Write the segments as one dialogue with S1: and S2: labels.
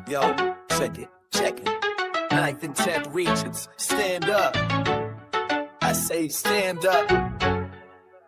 S1: Yo, check it. 9th and 10th regions, stand up. I say stand up.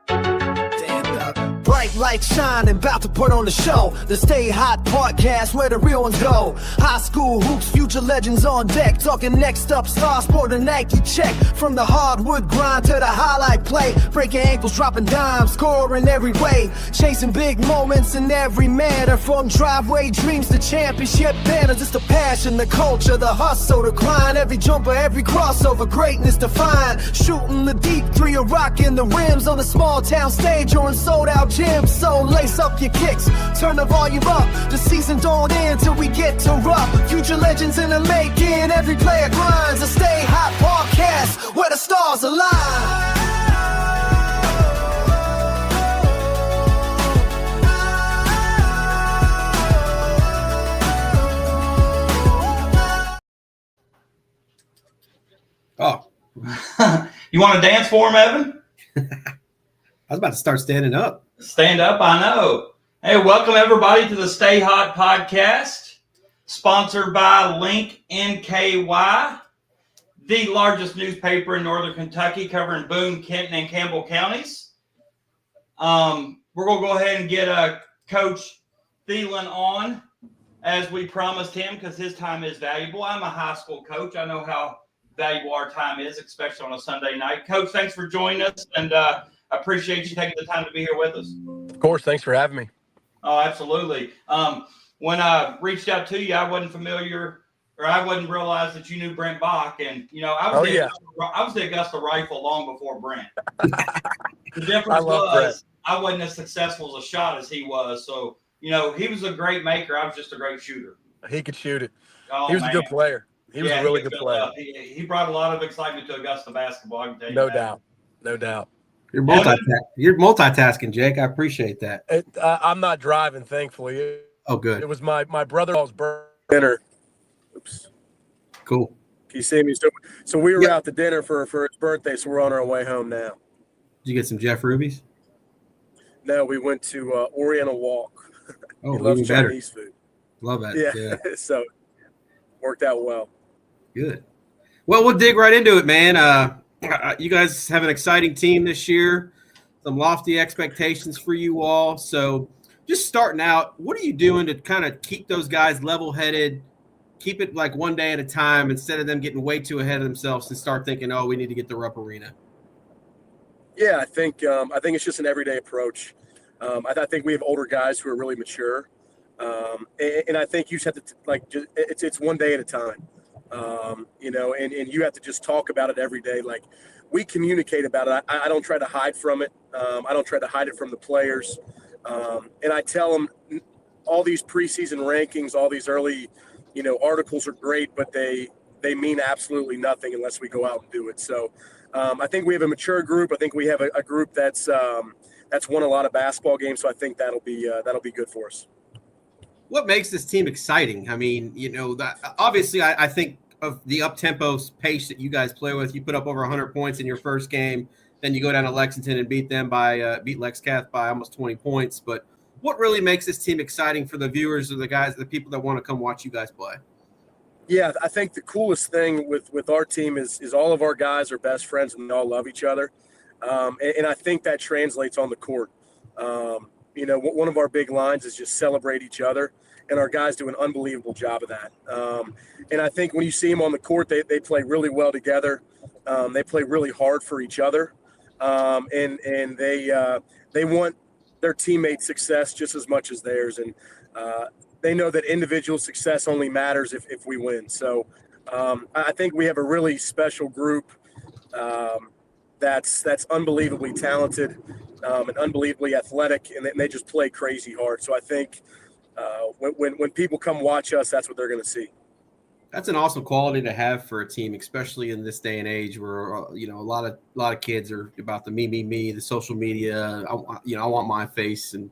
S1: Stand up. Bright lights shining, about to put on the show. The StayHot Podcast, where the real ones go. High school hoops, future legends on deck. Talking next up, star sport and Nike check. From the hardwood grind to the highlight play. Breaking ankles, dropping dimes, scoring every way. Chasing big moments in every manner. From driveway dreams to championship banners. It's the passion, the culture, the hustle, the grind. Every jumper, every crossover, greatness defined. Shooting the deep three or rocking the rims on a small town stage or in sold out gyms. So lace up your kicks, turn the volume up. The season don't end till we get to rough. Future legends in the making, every player grinds. A StayHot Podcast, where the stars align.
S2: Oh. You want to dance for him, Evan?
S3: I was about to start standing up.
S2: Stand up, I know. Hey, welcome everybody to the StayHot Podcast, sponsored by Link NKY, the largest newspaper in Northern Kentucky, covering Boone, Kenton, and Campbell counties. We're going to go ahead and get Coach Thelen on, as we promised him, because his time is valuable. I'm a high school coach. I know how valuable our time is, especially on a Sunday night. Coach, thanks for joining us, and I appreciate you taking the time to be here with us.
S4: Of course. Thanks for having me.
S2: Oh, absolutely. When I reached out to you, I wasn't familiar, or I wouldn't realize that you knew Brent Bach. And, you know, I was the Augusta Rifle long before Brent. The difference was I wasn't as successful as a shot as he was. So, you know, he was a great maker. I was just a great shooter.
S4: He could shoot it.
S2: Oh,
S4: he was a good player. He was a really good player.
S2: He brought a lot of excitement to Augusta basketball, I can tell you
S4: No
S2: that.
S4: doubt. No doubt.
S3: You're multitasking, Jake. I appreciate that.
S4: I'm not driving, thankfully.
S3: Oh, good.
S4: It was my brother-in-law's dinner. Oops.
S3: Cool.
S4: Can you see me? So we were out to dinner for his birthday, so we're on our way home now.
S3: Did you get some Jeff Ruby's?
S4: No, we went to Oriental Walk.
S3: Oh,
S4: he loves
S3: even better.
S4: Chinese food.
S3: Love that.
S4: Yeah. So worked out well.
S3: Good. Well, we'll dig right into it, man. You guys have an exciting team this year, some lofty expectations for you all. So just starting out, what are you doing to kind of keep those guys level-headed, keep it like one day at a time instead of them getting way too ahead of themselves and start thinking, oh, we need to get the Rupp Arena?
S4: Yeah, I think it's just an everyday approach. I think we have older guys who are really mature, and I think you just have to it's one day at a time. You know, and you have to just talk about it every day. Like, we communicate about it. I don't try to hide from it. I don't try to hide it from the players. And I tell them all these preseason rankings, all these early, you know, articles are great, but they mean absolutely nothing unless we go out and do it. So I think we have a mature group. I think we have a group that's won a lot of basketball games. So I think that'll be good for us.
S3: What makes this team exciting? I mean, you know, obviously I think of the up-tempo pace that you guys play with. You put up over 100 points in your first game, then you go down to Lexington and beat Lex Cath by almost 20 points. But what really makes this team exciting for the viewers or the people that want to come watch you guys play?
S4: Yeah, I think the coolest thing with our team is all of our guys are best friends and they all love each other. And I think that translates on the court. You know, one of our big lines is just celebrate each other, and our guys do an unbelievable job of that. And I think when you see them on the court, they play really well together. They play really hard for each other, and they want their teammates' success just as much as theirs. And they know that individual success only matters if we win. So I think we have a really special group that's unbelievably talented. And unbelievably athletic, and they just play crazy hard. So I think when people come watch us, that's what they're going to see.
S3: That's an awesome quality to have for a team, especially in this day and age where, you know, a lot of kids are about the me, the social media. I want my face and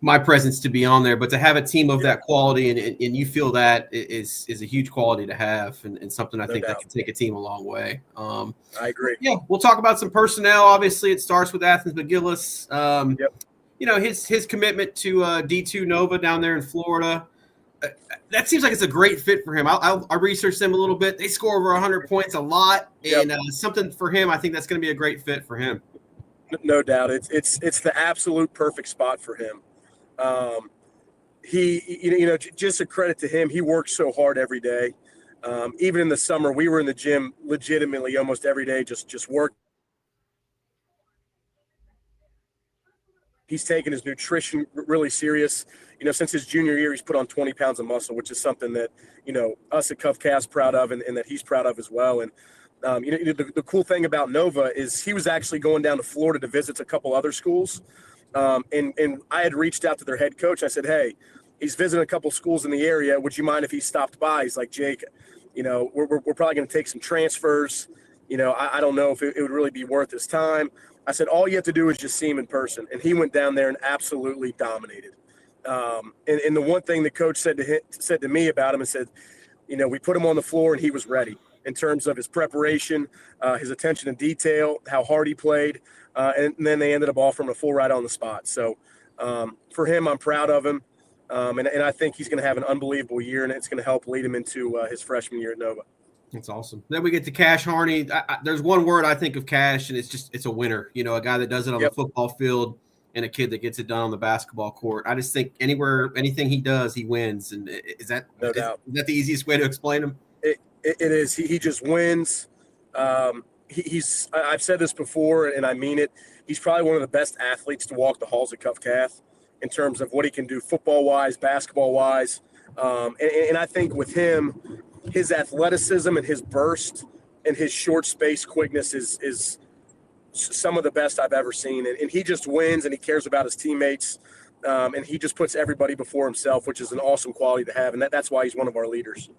S3: my presence to be on there, but to have a team of that quality and you feel that is a huge quality to have and something I think that can take a team a long way.
S4: I agree.
S3: Yeah, we'll talk about some personnel. Obviously, it starts with Athens McGillis. You know, his commitment to D2 Nova down there in Florida. that seems like it's a great fit for him. I researched them a little bit. They score over 100 points a lot, and something for him. I think that's going to be a great fit for him.
S4: No doubt, it's the absolute perfect spot for him. He just a credit to him. He works so hard every day. Even in the summer, we were in the gym legitimately almost every day, just work. He's taken his nutrition really serious. Since his junior year, he's put on 20 pounds of muscle, which is something that, us at CovCast proud of and that he's proud of as well. And, the cool thing about Nova is he was actually going down to Florida to visit a couple other schools. And I had reached out to their head coach. I said, hey, he's visiting a couple schools in the area. Would you mind if he stopped by? He's like, Jake, we're probably going to take some transfers. I don't know if it would really be worth his time. I said, all you have to do is just see him in person. And he went down there and absolutely dominated. And the one thing the coach said to me about him and said, we put him on the floor and he was ready in terms of his preparation, his attention to detail, how hard he played. And then they ended up offering him a full ride on the spot. So for him, I'm proud of him. And I think he's going to have an unbelievable year, and it's going to help lead him into his freshman year at Nova.
S3: That's awesome. Then we get to Cash Harney. There's one word I think of Cash, and it's a winner. A guy that does it on the football field and a kid that gets it done on the basketball court. I just think anything he does, he wins. And is that the easiest way to explain him?
S4: It is. He just wins. I've said this before, and I mean it. He's probably one of the best athletes to walk the halls of CovCath in terms of what he can do football-wise, basketball-wise. And I think with him, his athleticism and his burst and his short space quickness is some of the best I've ever seen. And he just wins, and he cares about his teammates, and he just puts everybody before himself, which is an awesome quality to have, and that's why he's one of our leaders.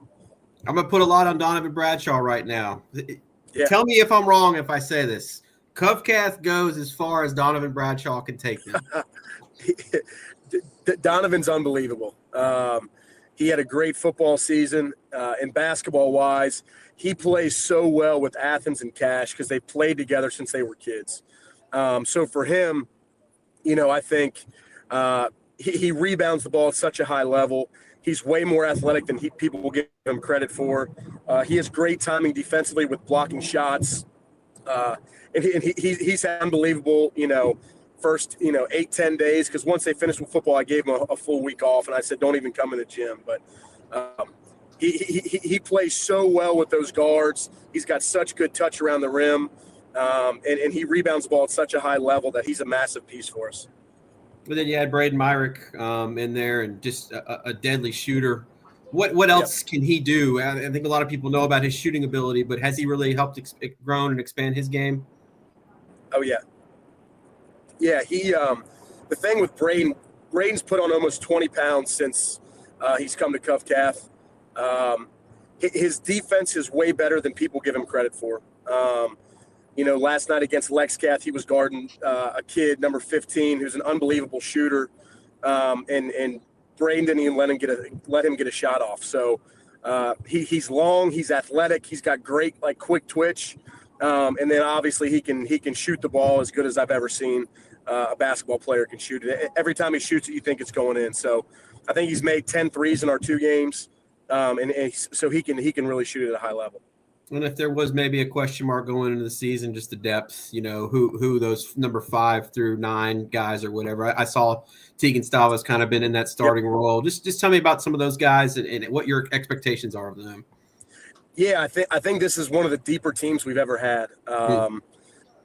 S3: I'm going to put a lot on Donovan Bradshaw right now.
S4: Yeah.
S3: Tell me if I'm wrong if I say this. CovCath goes as far as Donovan Bradshaw can take them.
S4: Donovan's unbelievable. He had a great football season. And basketball-wise, he plays so well with Athens and Cash because they played together since they were kids. So for him, I think he rebounds the ball at such a high level. He's way more athletic than people will give him credit for. He has great timing defensively with blocking shots. And he's unbelievable, first, 8-10 days, because once they finished with football, I gave him a full week off, and I said, don't even come in the gym. But he plays so well with those guards. He's got such good touch around the rim, and he rebounds the ball at such a high level that he's a massive piece for us.
S3: But then you had Braden Myrick in there, and just a deadly shooter. What else can he do? I think a lot of people know about his shooting ability, but has he really helped grown and expand his game?
S4: Oh, yeah. Yeah, the thing with Braden's put on almost 20 pounds since he's come to CovCath. His defense is way better than people give him credit for. Last night against Lexcath, he was guarding a kid, number 15, who's an unbelievable shooter, and Braden didn't even let him get a shot off. So he's long, he's athletic, he's got great quick twitch, and then obviously he can shoot the ball as good as I've ever seen a basketball player can shoot it. Every time he shoots it, you think it's going in. So I think he's made 10 threes in our 2 games, and so he can really shoot it at a high level.
S3: And if there was maybe a question mark going into the season, just the depth, who those number 5 through 9 guys or whatever. I saw Tegan Stava's kind of been in that starting role. Just tell me about some of those guys and what your expectations are of them.
S4: Yeah, I think this is one of the deeper teams we've ever had.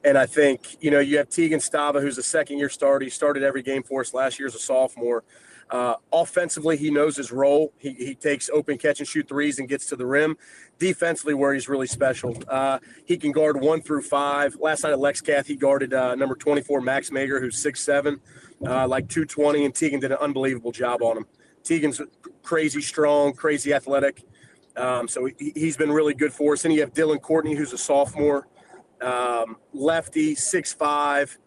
S4: And I think, you have Tegan Stava, who's a second-year starter. He started every game for us last year as a sophomore. Offensively, he knows his role. He takes open catch and shoot threes and gets to the rim. Defensively, where he's really special. He can guard 1 through 5. Last night at Lexcath, he guarded number 24, Max Mager, who's 6'7", 220, and Tegan did an unbelievable job on him. Tegan's crazy strong, crazy athletic. So he's been really good for us. And you have Dylan Courtney, who's a sophomore, lefty, 6'5",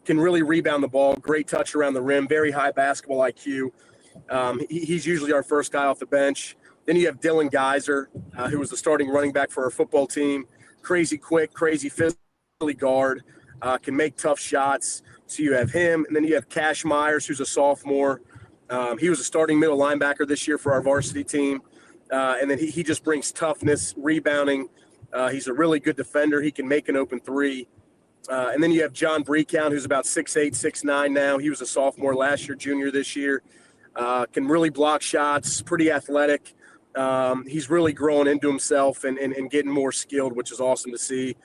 S4: can really rebound the ball, great touch around the rim, very high basketball IQ. He's usually our first guy off the bench. Then you have Dylan Geyser, who was the starting running back for our football team. Crazy quick, crazy physically guard, can make tough shots. So you have him. And then you have Cash Myers, who's a sophomore, He was a starting middle linebacker this year for our varsity team. And then he just brings toughness, rebounding. He's a really good defender. He can make an open three. And then you have John Breakown, who's about 6'8", 6'9" now. He was a sophomore last year, junior this year. Can really block shots, pretty athletic. He's really growing into himself and getting more skilled, which is awesome to see.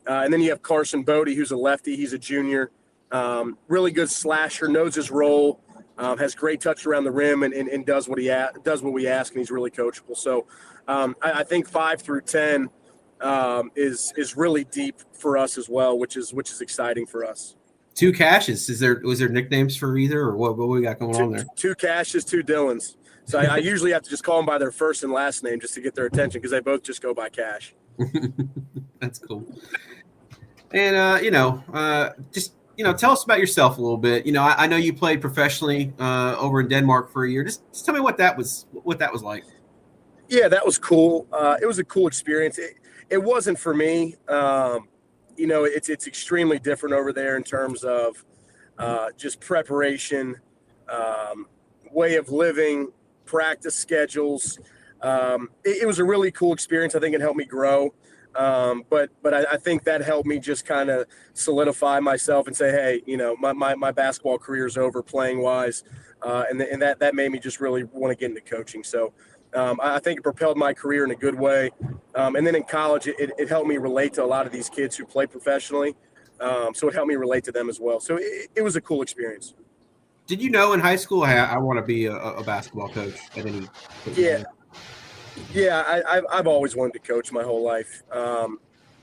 S4: And then you have Carson Bodie, who's a lefty. He's a junior. Really good slasher, knows his role, has great touch around the rim, and does what we ask, and he's really coachable. So I think 5 through 10 is really deep for us as well, which is exciting for us.
S3: 2 Cashes. Was there nicknames for either, or what we got going on there?
S4: 2 Cashes, 2 Dylans. So I usually have to just call them by their first and last name just to get their attention, because they both just go by Cash.
S3: That's cool. And tell us about yourself a little bit. I know you played professionally over in Denmark for a year. Just tell me what that was like.
S4: Yeah, that was cool. It was a cool experience. It wasn't for me. It's extremely different over there in terms of just preparation, way of living, practice schedules. It was a really cool experience. I think it helped me grow. But I think that helped me just kind of solidify myself and say, hey, my basketball career is over playing wise. And that made me just really want to get into coaching. So I think it propelled my career in a good way. And then in college, it helped me relate to a lot of these kids who play professionally. So it helped me relate to them as well. So it was a cool experience.
S3: Did you know in high school, hey, I want to be a basketball coach at any point?
S4: Yeah, I've always wanted to coach my whole life.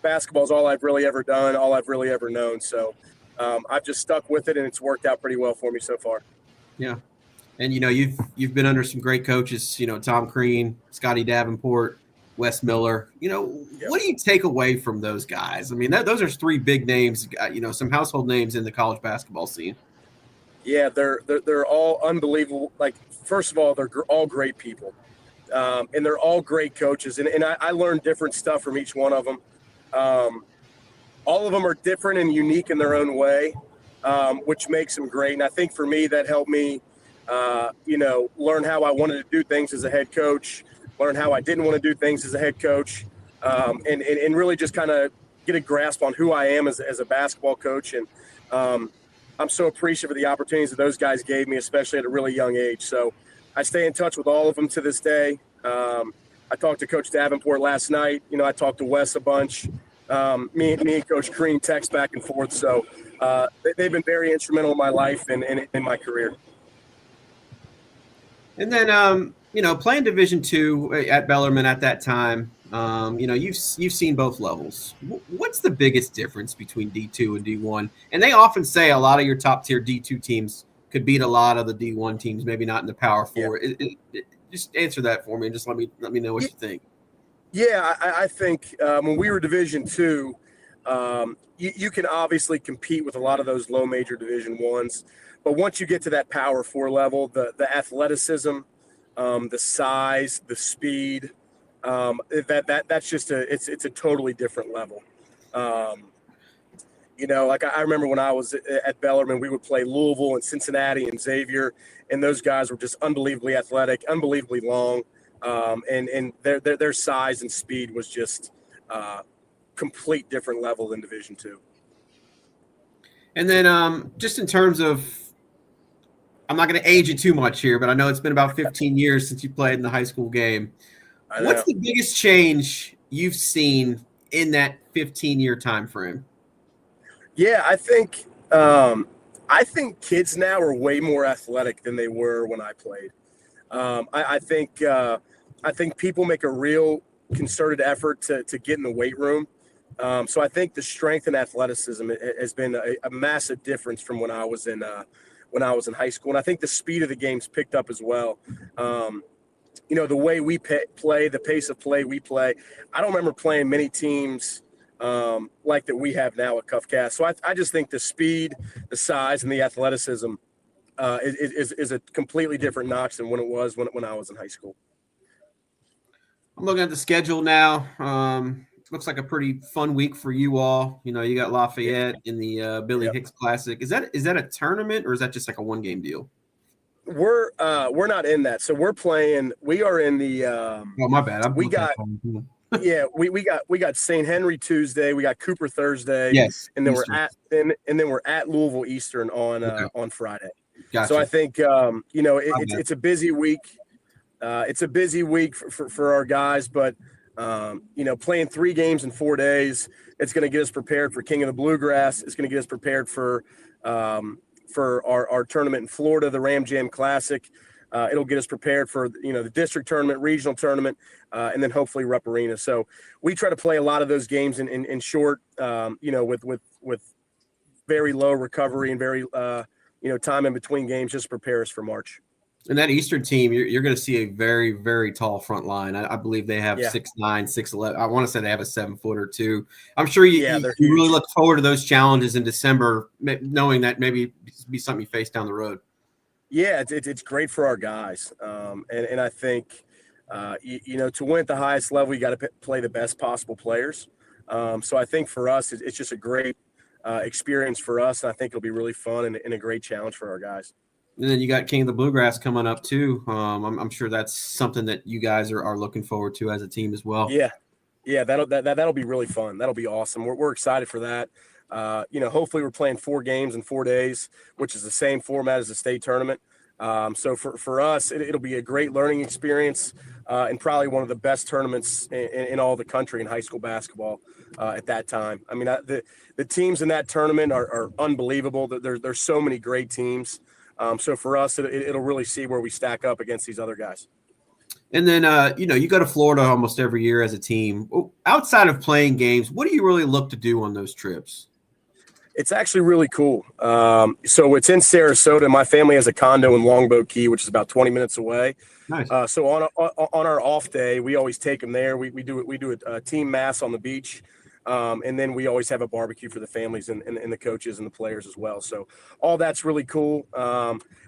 S4: Basketball is all I've really ever done, all I've really ever known. So I've just stuck with it, and it's worked out pretty well for me so far.
S3: Yeah. And, you've been under some great coaches, Tom Crean, Scotty Davenport, Wes Miller. What do you take away from those guys? I mean, those are 3 big names, some household names in the college basketball scene.
S4: Yeah, they're all unbelievable. Like, first of all, they're all great people. And they're all great coaches. And I learned different stuff from each one of them. All of them are different and unique in their own way, which makes them great. And I think for me, that helped me, learn how I wanted to do things as a head coach, learn how I didn't want to do things as a head coach, and really just kind of get a grasp on who I am as a basketball coach. And I'm so appreciative of the opportunities that those guys gave me, especially at a really young age. So I stay in touch with all of them to this day. I talked to Coach Davenport last night. I talked to Wes a bunch. Me and Coach Crean text back and forth. So they've been very instrumental in my life and in my career.
S3: And then, playing Division II at Bellarmine at that time, you've seen both levels. What's the biggest difference between D2 and D1? And they often say a lot of your top tier D2 teams could beat a lot of the D1 teams, maybe not in the Power Four. Yeah. Just answer that for me and just let me know what you think.
S4: Yeah, I think when we were Division II, you can obviously compete with a lot of those low major Division Ones, but once you get to that Power Four level, the athleticism, the size, the speed, that's just it's a totally different level. Like I remember when I was at Bellarmine, we would play Louisville and Cincinnati and Xavier, and those guys were just unbelievably athletic, unbelievably long, and their size and speed was just complete different level than Division II. And
S3: then just in terms of, I'm not going to age you too much here, but I know it's been about 15 years since you played in the high school game. What's the biggest change you've seen in that 15-year time frame?
S4: Yeah, I think kids now are way more athletic than they were when I played. I think people make a real concerted effort to get in the weight room. So I think the strength and athleticism has been a massive difference from when I was in high school. And I think the speed of the game's picked up as well. The way we play, the pace of play we play. I don't remember playing many teams like that we have now at Covcast. So I just think the speed, the size, and the athleticism is a completely different notch than when it was when I was in high school.
S3: I'm looking at the schedule now. Looks like a pretty fun week for you all. You got Lafayette in the Billy Hicks Classic. Is that a tournament or is that just like a 1-game deal?
S4: We're not in that. So we are in the
S3: Oh, my bad.
S4: we got we got St. Henry Tuesday, we got Cooper Thursday,
S3: Yes.
S4: and then
S3: Eastern.
S4: we're at Louisville Eastern on Friday.
S3: Gotcha.
S4: So I think it's a busy week. It's a busy week for our guys, but playing 3 games in 4 days, it's going to get us prepared for King of the Bluegrass. It's going to get us prepared for our tournament in Florida, the Ram Jam Classic. It'll get us prepared for the district tournament, regional tournament, and then hopefully Rupp Arena. So we try to play a lot of those games in short, with very low recovery and very time in between games, just to prepare us for March.
S3: And that Eastern team, you're going to see a very, very tall front line. I believe they have 6'9", 6'11". I want to say they have a 7-footer too. I'm sure you really look forward to those challenges in December, knowing that maybe be something you face down the road.
S4: Yeah, it's great for our guys, and I think to win at the highest level, you got to play the best possible players. So I think for us, it's just a great experience for us, and I think it'll be really fun and a great challenge for our guys.
S3: And then you got King of the Bluegrass coming up too. I'm sure that's something that you guys are looking forward to as a team as well.
S4: Yeah, that'll be really fun. That'll be awesome. We're excited for that. Hopefully we're playing 4 games in 4 days, which is the same format as the state tournament. So for us, it'll be a great learning experience and probably one of the best tournaments in all the country in high school basketball at that time. I mean, the teams in that tournament are unbelievable. There's so many great teams. So for us, it'll really see where we stack up against these other guys.
S3: And then, you go to Florida almost every year as a team. Outside of playing games, what do you really look to do on those trips?
S4: It's actually really cool. So it's in Sarasota. My family has a condo in Longboat Key, which is about 20 minutes away.
S3: Nice.
S4: So on our off day, we always take them there. We do a team mass on the beach. And then we always have a barbecue for the families and the coaches and the players as well. So all that's really cool.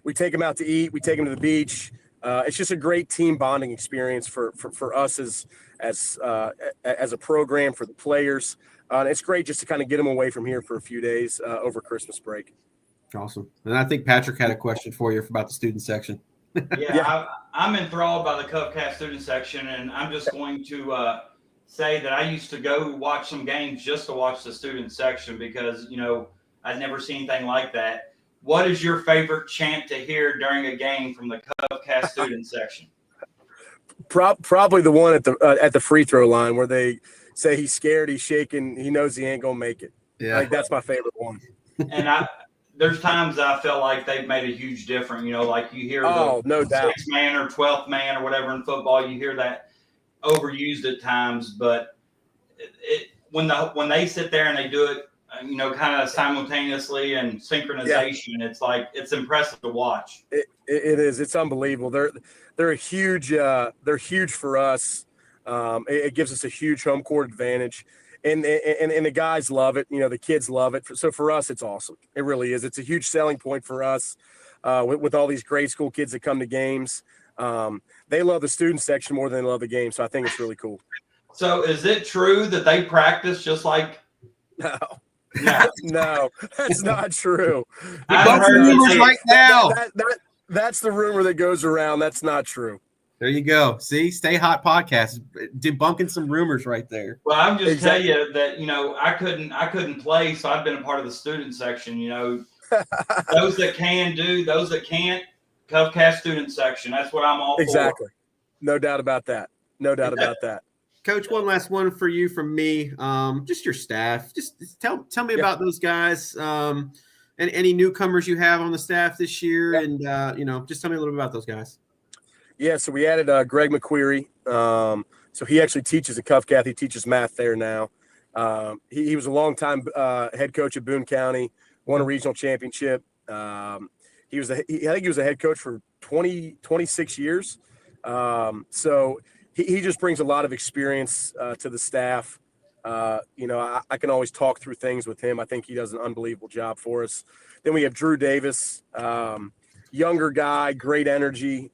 S4: We take them out to eat. We take them to the beach. It's just a great team bonding experience for us as a program, for the players. It's great just to kind of get them away from here for a few days over Christmas break.
S3: Awesome. And I think Patrick had a question for you about the student section.
S2: I'm enthralled by the CovCast student section, and I'm just going to say that I used to go watch some games just to watch the student section because, I'd never seen anything like that. What is your favorite chant to hear during a game from the CovCast student section?
S4: Probably the one at the free throw line where they say he's scared, he's shaking, he knows he ain't gonna make it.
S3: Yeah,
S4: like that's my favorite one.
S2: And there's times I feel like they've made a huge difference. Like you hear
S4: no doubt
S2: 6th man or 12th man or whatever in football, you hear that overused at times, but when they sit there and they do it, kind of simultaneously and synchronization, it's impressive to watch.
S4: It is. It's unbelievable. They're huge. They're huge for us. It gives us a huge home court advantage, and the guys love it. The kids love it. So for us, it's awesome. It really is. It's a huge selling point for us with all these grade school kids that come to games. They love the student section more than they love the game. So I think it's really cool.
S2: So is it true that they practice just like?
S4: No, that's not true.
S3: I've heard rumors right now.
S4: That's the rumor that goes around. That's not true.
S3: There you go. See, StayHot Podcast debunking some rumors right there.
S2: Well, I'm just telling you that I couldn't play, so I've been a part of the student section. Those that can do, those that can't. CovCast student section. That's what I'm all for.
S4: Exactly. No doubt about that.
S3: Coach, one last one for you from me. Just your staff. Just tell me about those guys. And any newcomers you have on the staff this year, and just tell me a little bit about those guys. Yeah,
S4: so we added Greg McQuarrie. So he actually teaches at CovCath. He teaches math there now. He was a longtime head coach at Boone County. Won a regional championship. I think he was a head coach for 26 years. So he just brings a lot of experience to the staff. I can always talk through things with him. I think he does an unbelievable job for us. Then we have Drew Davis, younger guy, great energy.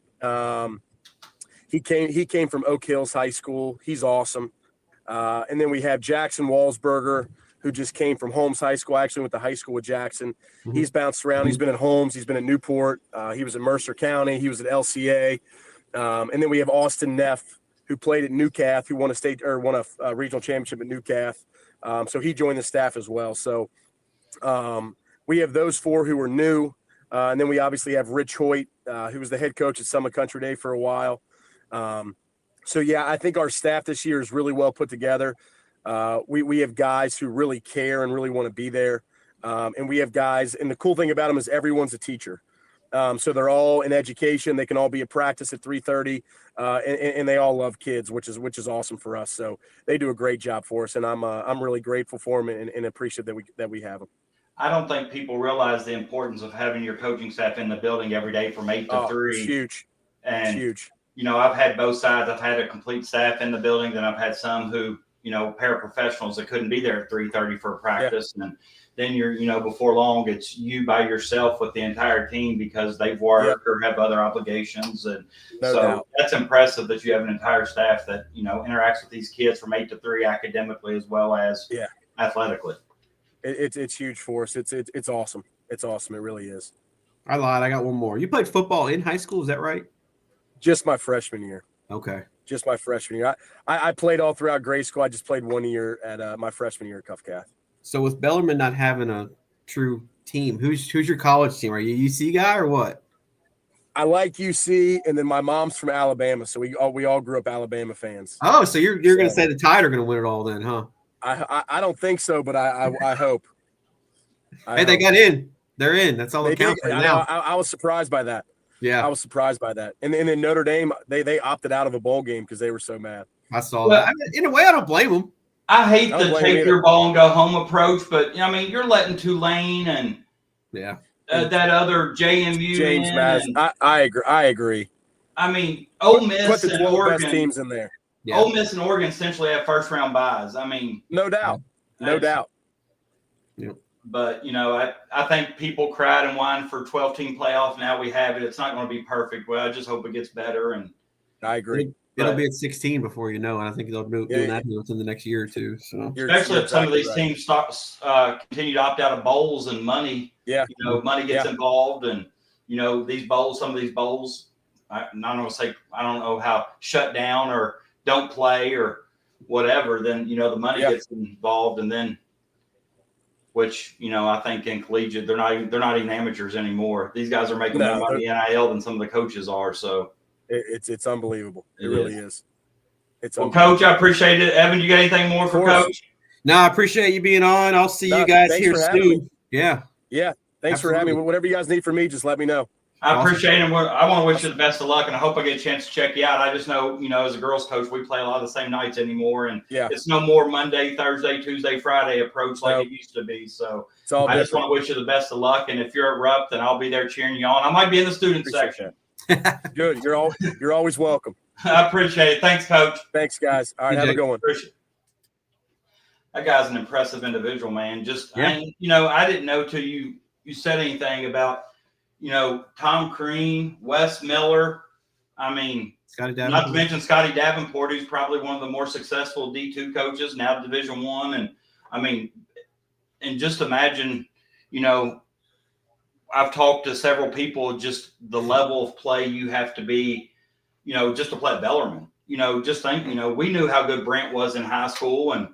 S4: He came from Oak Hills High School. He's awesome. And then we have Jackson Walsberger, who just came from Holmes High School. Actually went to high school with Jackson. He's bounced around. He's been at Holmes. He's been at Newport. He was at Mercer County. He was at LCA. And then we have Austin Neff, who played at Newcath, who won a regional championship at Newcath. So he joined the staff as well. So we have those 4 who are new. And then we obviously have Rich Hoyt, who was the head coach at Summit Country Day for a while. So, yeah, I think our staff this year is really well put together. We have guys who really care and really want to be there. And we have guys, and the cool thing about them is everyone's a teacher. So they're all in education. They can all be at practice at 3:30, and they all love kids, which is awesome for us. So they do a great job for us, and I'm really grateful for them and appreciative that we have them.
S2: I don't think people realize the importance of having your coaching staff in the building every day from 8 to 3.
S4: It's huge.
S2: And,
S4: it's huge.
S2: I've had both sides. I've had a complete staff in the building. Then I've had some who, paraprofessionals that couldn't be there at 3:30 for a practice. Yeah. And then you're, before long, it's you by yourself with the entire team because they've worked or have other obligations. And
S4: no doubt.
S2: That's impressive that you have an entire staff that, interacts with these kids from 8 to 3 academically as well as athletically.
S4: It's huge for us. It's awesome. It's awesome. It really is.
S3: I lied. I got one more. You played football in high school. Is that right?
S4: Just my freshman year.
S3: Okay.
S4: Just my freshman year. I played all throughout grade school. I just played 1 year at my freshman year at Covington.
S3: So with Bellarmine not having a true team, who's your college team? Are you a UC guy or what?
S4: I like UC, and then my mom's from Alabama, so we all grew up Alabama fans.
S3: Oh, so you're going to say the Tide are going to win it all then, huh?
S4: I don't think so, but I hope.
S3: They got in. They're in. That's all that counts right now.
S4: I was surprised by that.
S3: Yeah,
S4: I was surprised by that. And then Notre Dame, they opted out of a bowl game because they were so mad.
S3: I saw that. In a way, I don't blame them.
S2: I hate the take your ball and go home approach, but you're letting Tulane and that other JMU
S4: James Madison. I agree.
S2: Ole Miss
S4: put the 12
S2: Oregon,
S4: best teams in there.
S2: Yeah. Ole Miss and Oregon essentially have first round buys.
S4: No doubt. No doubt.
S3: Yep.
S2: But, I think people cried and whined for 12-team playoff. Now we have it. It's not going to be perfect. Well, I just hope it gets better. And
S4: I agree.
S3: It'll be at 16 before you know, and I think they'll be doing that within the next year or two. So,
S2: especially if some of these teams continue to opt out of bowls and money.
S4: Yeah,
S2: money gets involved, and these bowls. Some of these bowls, I don't know how shut down or don't play or whatever. Then the money gets involved, and then. Which I think in collegiate they're not even amateurs anymore. These guys are making more money in NIL than some of the coaches are. So
S4: it's unbelievable. It really is.
S2: Coach, I appreciate it. Evan, you got anything more for Coach?
S3: No, I appreciate you being on. I'll see you guys here soon. Yeah.
S4: Thanks for having me. Whatever you guys need from me, just let me know.
S2: I appreciate it. I want to wish you the best of luck, and I hope I get a chance to check you out. I just know, as a girls coach, we play a lot of the same nights anymore, and it's no more Monday, Thursday, Tuesday, Friday approach like it used to be. So I just want to wish you the best of luck, and if you're at Rupp, then I'll be there cheering you on. I might be in the student section.
S4: Good. You're always welcome.
S2: I appreciate it. Thanks, Coach.
S4: Thanks, guys. All right, have a good one.
S2: That guy's an impressive individual, man. I didn't know till you said anything about Tom Crean, Wes Miller.
S3: Scotty Davenport.
S2: Not to mention Scotty Davenport, who's probably one of the more successful D2 coaches now, Division I. And just imagine, I've talked to several people, just the level of play you have to be, just to play at Bellarmine. Just think, we knew how good Brent was in high school, and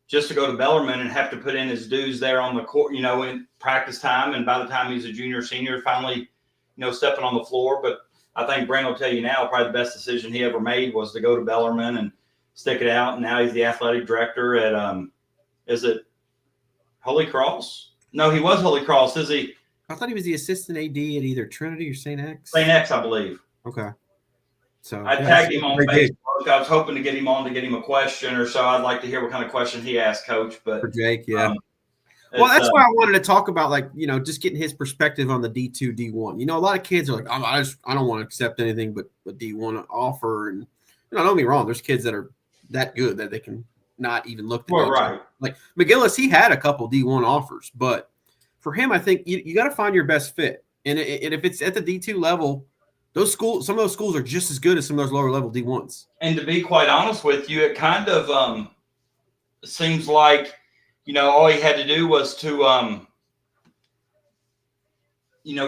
S2: just to go to Bellarmine and have to put in his dues there on the court, in practice time. And by the time he's a junior, senior, finally, stepping on the floor. But I think Brent will tell you now, probably the best decision he ever made was to go to Bellarmine and stick it out. And now he's the athletic director at, is it Holy Cross? No, he was Holy Cross. Is he?
S3: I thought he was the assistant AD at either Trinity or St. X.
S2: St. X, I believe.
S3: Okay. So
S2: I tagged him on Facebook. I was hoping to get him on to get him a question or so. I'd like to hear what kind of question he asked, Coach. But
S3: for Jake, well, that's why I wanted to talk about, just getting his perspective on the D2, D1. A lot of kids are like, I don't want to accept anything but D1 offer. And don't get me wrong, there's kids that are that good that they can not even look.
S2: Right.
S3: Like McGillis, he had a couple D1 offers, but for him, I think you got to find your best fit. And if it's at the D2 level, some of those schools are just as good as some of those lower level D1s.
S2: And to be quite honest with you, it kind of seems like, all he had to do was to,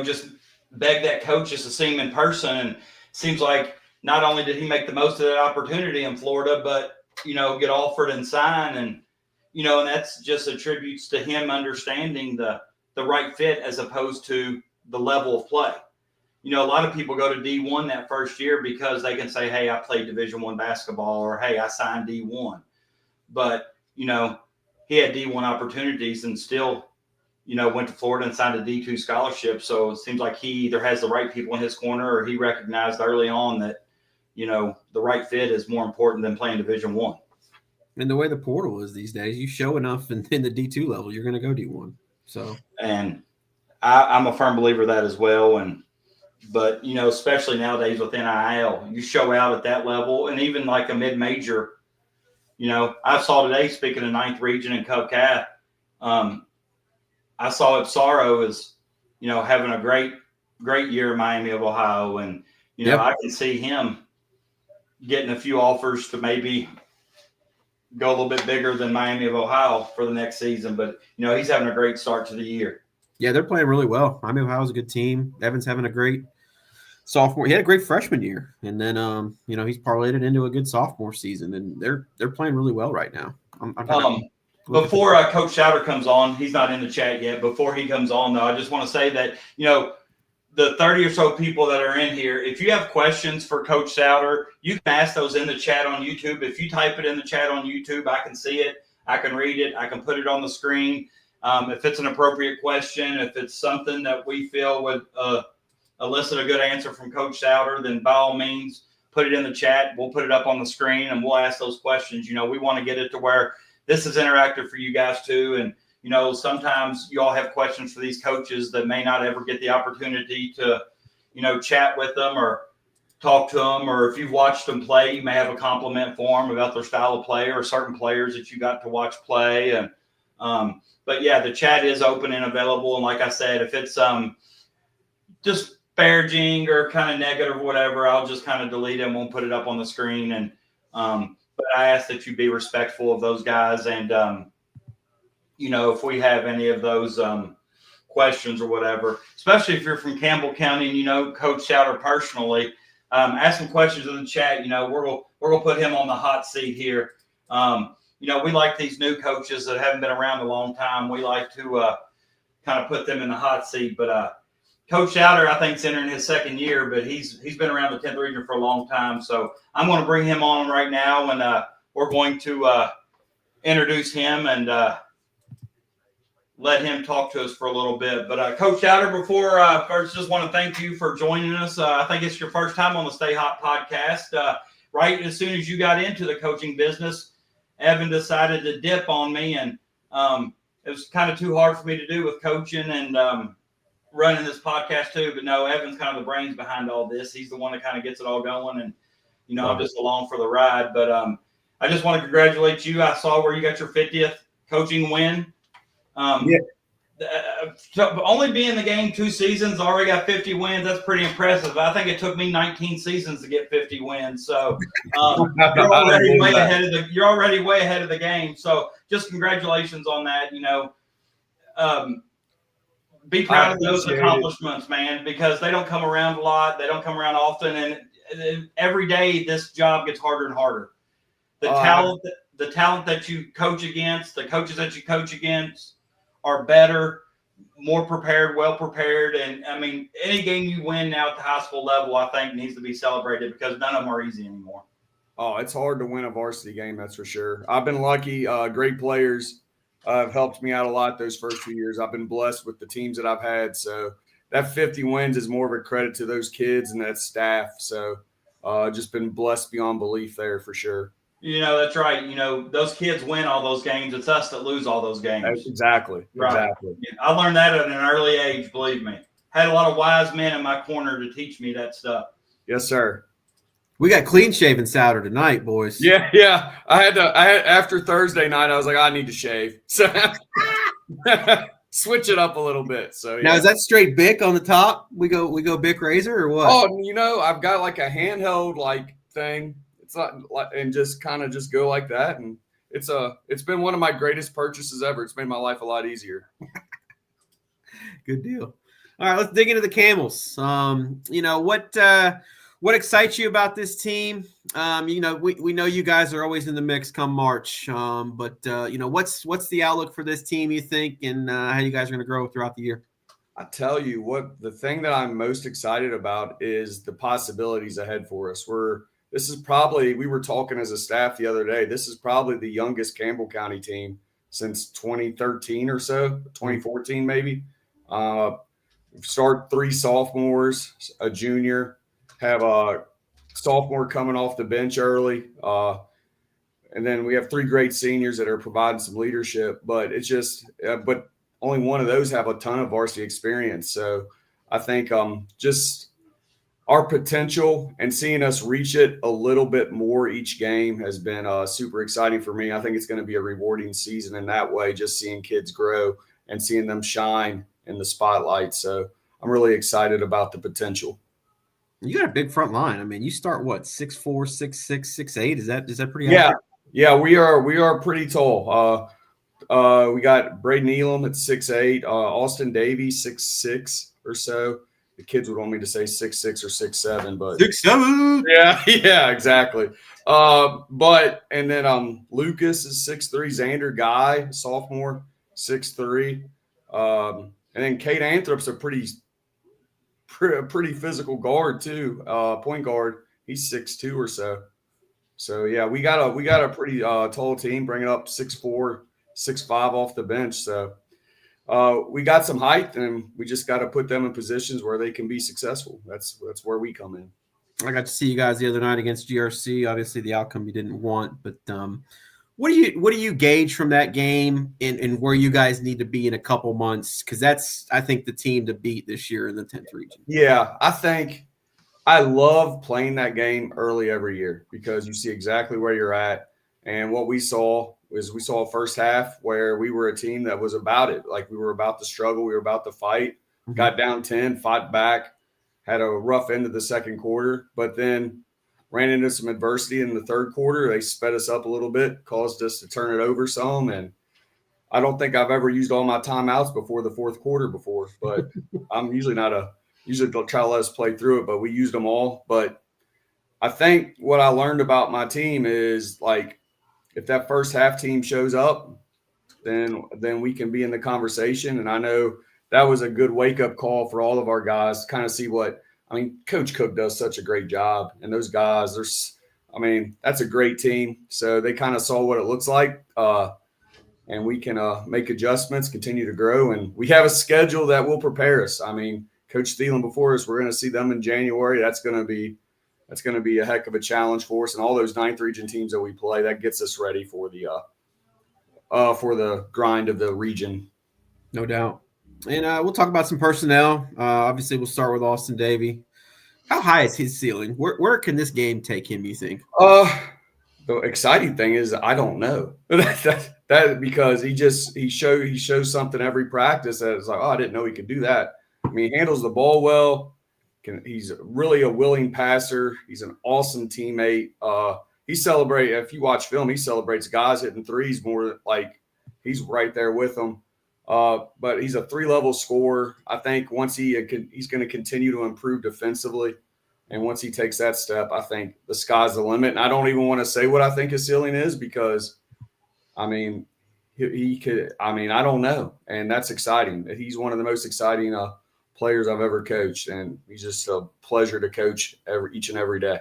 S2: just beg that coach just to see him in person. And it seems like not only did he make the most of that opportunity in Florida, but, get offered and sign. And, and that's just attributes to him understanding the right fit as opposed to the level of play. A lot of people go to D1 that first year because they can say, hey, I played Division I basketball, or, hey, I signed D1. But, he had D1 opportunities and still, went to Florida and signed a D2 scholarship. So it seems like he either has the right people in his corner or he recognized early on that, the right fit is more important than playing Division I.
S3: And the way the portal is these days, you show enough in the D2 level, you're going to go D1. So,
S2: and I'm a firm believer of that as well. But, especially nowadays with NIL, you show out at that level, and even like a mid-major, I saw today, speaking of 9th region and Cub Cat, I saw Ipsaro is, having a great year in Miami of Ohio. And, I can see him getting a few offers to maybe go a little bit bigger than Miami of Ohio for the next season. But, he's having a great start to the year.
S3: Yeah, they're playing really well. Miami of Ohio's a good team. Evan's having a great sophomore. He had a great freshman year. And then, he's parlayed it into a good sophomore season. And they're playing really well right now.
S2: Before Coach Sowder comes on, he's not in the chat yet. Before he comes on, though, I just want to say that, the 30 or so people that are in here, if you have questions for Coach Sowder, you can ask those in the chat on YouTube. If you type it in the chat on YouTube, I can see it. I can read it. I can put it on the screen. If it's an appropriate question, if it's something that we feel would elicit a good answer from Coach Sowder, then by all means, put it in the chat. We'll put it up on the screen, and we'll ask those questions. We want to get it to where this is interactive for you guys too. And, sometimes you all have questions for these coaches that may not ever get the opportunity to, chat with them or talk to them. Or if you've watched them play, you may have a compliment for them about their style of play or certain players that you got to watch play. And, but yeah, the chat is open and available. And like I said, if it's just disparaging or kind of negative or whatever, I'll just kind of delete it and won't put it up on the screen. And, but I ask that you be respectful of those guys. And, if we have any of those questions or whatever, especially if you're from Campbell County and Coach Sowder personally, ask some questions in the chat. We're gonna put him on the hot seat here. We like these new coaches that haven't been around a long time. We like to kind of put them in the hot seat. But Coach Sowder, I think, is entering his second year, but he's been around the 10th region for a long time. So I'm going to bring him on right now, and we're going to introduce him and let him talk to us for a little bit. But Coach Sowder, before first, just want to thank you for joining us. I think it's your first time on the StayHot podcast. Right as soon as you got into the coaching business, Evan decided to dip on me, and it was kind of too hard for me to do with coaching and running this podcast too. But no, Evan's kind of the brains behind all this. He's the one that kind of gets it all going, and I'm just along for the ride. But I just want to congratulate you. I saw where you got your 50th coaching win. Only being in the game 2 seasons, already got 50 wins. That's pretty impressive. I think it took me 19 seasons to get 50 wins. So you're already way ahead of the game. So just congratulations on that. Be proud of those accomplishments, man, because they don't come around a lot. They don't come around often, and every day this job gets harder and harder. The talent that you coach against, the coaches that you coach against, are better, more prepared, well prepared. And I mean, any game you win now at the high school level, I think needs to be celebrated because none of them are easy anymore.
S5: Oh, it's hard to win a varsity game, that's for sure. I've been lucky. Great players have helped me out a lot those first few years. I've been blessed with the teams that I've had. So that 50 wins is more of a credit to those kids and that staff. So just been blessed beyond belief there for sure.
S2: That's right. Those kids win all those games. It's us that lose all those games.
S5: Exactly.
S2: Right.
S5: Exactly.
S2: I learned that at an early age, believe me. Had a lot of wise men in my corner to teach me that stuff.
S5: Yes, sir.
S3: We got clean shaven Sowder tonight, boys.
S5: Yeah. I had after Thursday night, I was like, I need to shave. So switch it up a little bit. So yeah.
S3: Now, is that straight Bic on the top? We go Bic razor or what?
S5: Oh, I've got like a handheld thing. It's not like, and just kind of just go like that, and it's been one of my greatest purchases ever. It's made my life a lot easier.
S3: Good deal. All right, let's dig into the Camels. What excites you about this team? We know you guys are always in the mix come March. But what's the outlook for this team, you think, and how you guys are going to grow throughout the year?
S5: I tell you what, the thing that I'm most excited about is the possibilities ahead for us. We were talking as a staff the other day, this is probably the youngest Campbell County team since 2013 or so, 2014 maybe. Start 3 sophomores, a junior, have a sophomore coming off the bench early. And then we have 3 great seniors that are providing some leadership, but it's just, but only one of those have a ton of varsity experience. So I think just our potential and seeing us reach it a little bit more each game has been super exciting for me. I think it's going to be a rewarding season in that way, just seeing kids grow and seeing them shine in the spotlight. So I'm really excited about the potential.
S3: You got a big front line. I mean, you start what, 6'4", 6'6", 6'8"? Is that pretty
S5: Yeah.
S3: accurate?
S5: Yeah, we are pretty tall. We got Braden Elam at 6'8", Austin Davies 6'6" or so. The kids would want me to say 6'6" or 6'7", but
S3: 6'7".
S5: Yeah, exactly. And then Lucas is 6'3", Xander Guy, sophomore, 6'3". And then Cade Anthrop's a pretty physical guard too, point guard. He's 6'2" or so. So yeah, we got a pretty tall team, bringing up 6'4", 6'5" off the bench. So we got some height, and we just got to put them in positions where they can be successful. That's where we come in.
S3: I got to see you guys the other night against GRC. Obviously, the outcome you didn't want, but what do you gauge from that game and where you guys need to be in a couple months? Because that's, I think, the team to beat this year in the 10th region.
S5: Yeah, I think I love playing that game early every year because you see exactly where you're at. And what we saw a first half where we were a team that was about it. Like, we were about to struggle. We were about to fight.
S3: Mm-hmm.
S5: Got down 10, fought back, had a rough end of the second quarter, but then ran into some adversity in the third quarter. They sped us up a little bit, caused us to turn it over some. And I don't think I've ever used all my timeouts before the fourth quarter before, but I'm usually usually they'll try to let us play through it, but we used them all. But I think what I learned about my team is, like, if that first half team shows up, then we can be in the conversation. And I know that was a good wake-up call for all of our guys to kind of see Coach Cook does such a great job. And those guys, that's a great team. So they kind of saw what it looks like. And we can make adjustments, continue to grow. And we have a schedule that will prepare us. I mean, Coach Thelen before us, we're going to see them in January. That's going to be a heck of a challenge for us. And all those 9th region teams that we play, that gets us ready for the grind of the region.
S3: No doubt. And we'll talk about some personnel. Obviously, we'll start with Austin Davey. How high is his ceiling? Where can this game take him, you think?
S5: The exciting thing is I don't know that because he shows something every practice that it's like, oh, I didn't know he could do that. I mean, he handles the ball well. He's really a willing passer. He's an awesome teammate. If you watch film, he celebrates guys hitting threes more, like he's right there with them. But he's a 3-level scorer. I think once he's going to continue to improve defensively. And once he takes that step, I think the sky's the limit. And I don't even want to say what I think his ceiling is because, he could – I don't know. And that's exciting. He's one of the most exciting players I've ever coached, and he's just a pleasure to coach each and every day.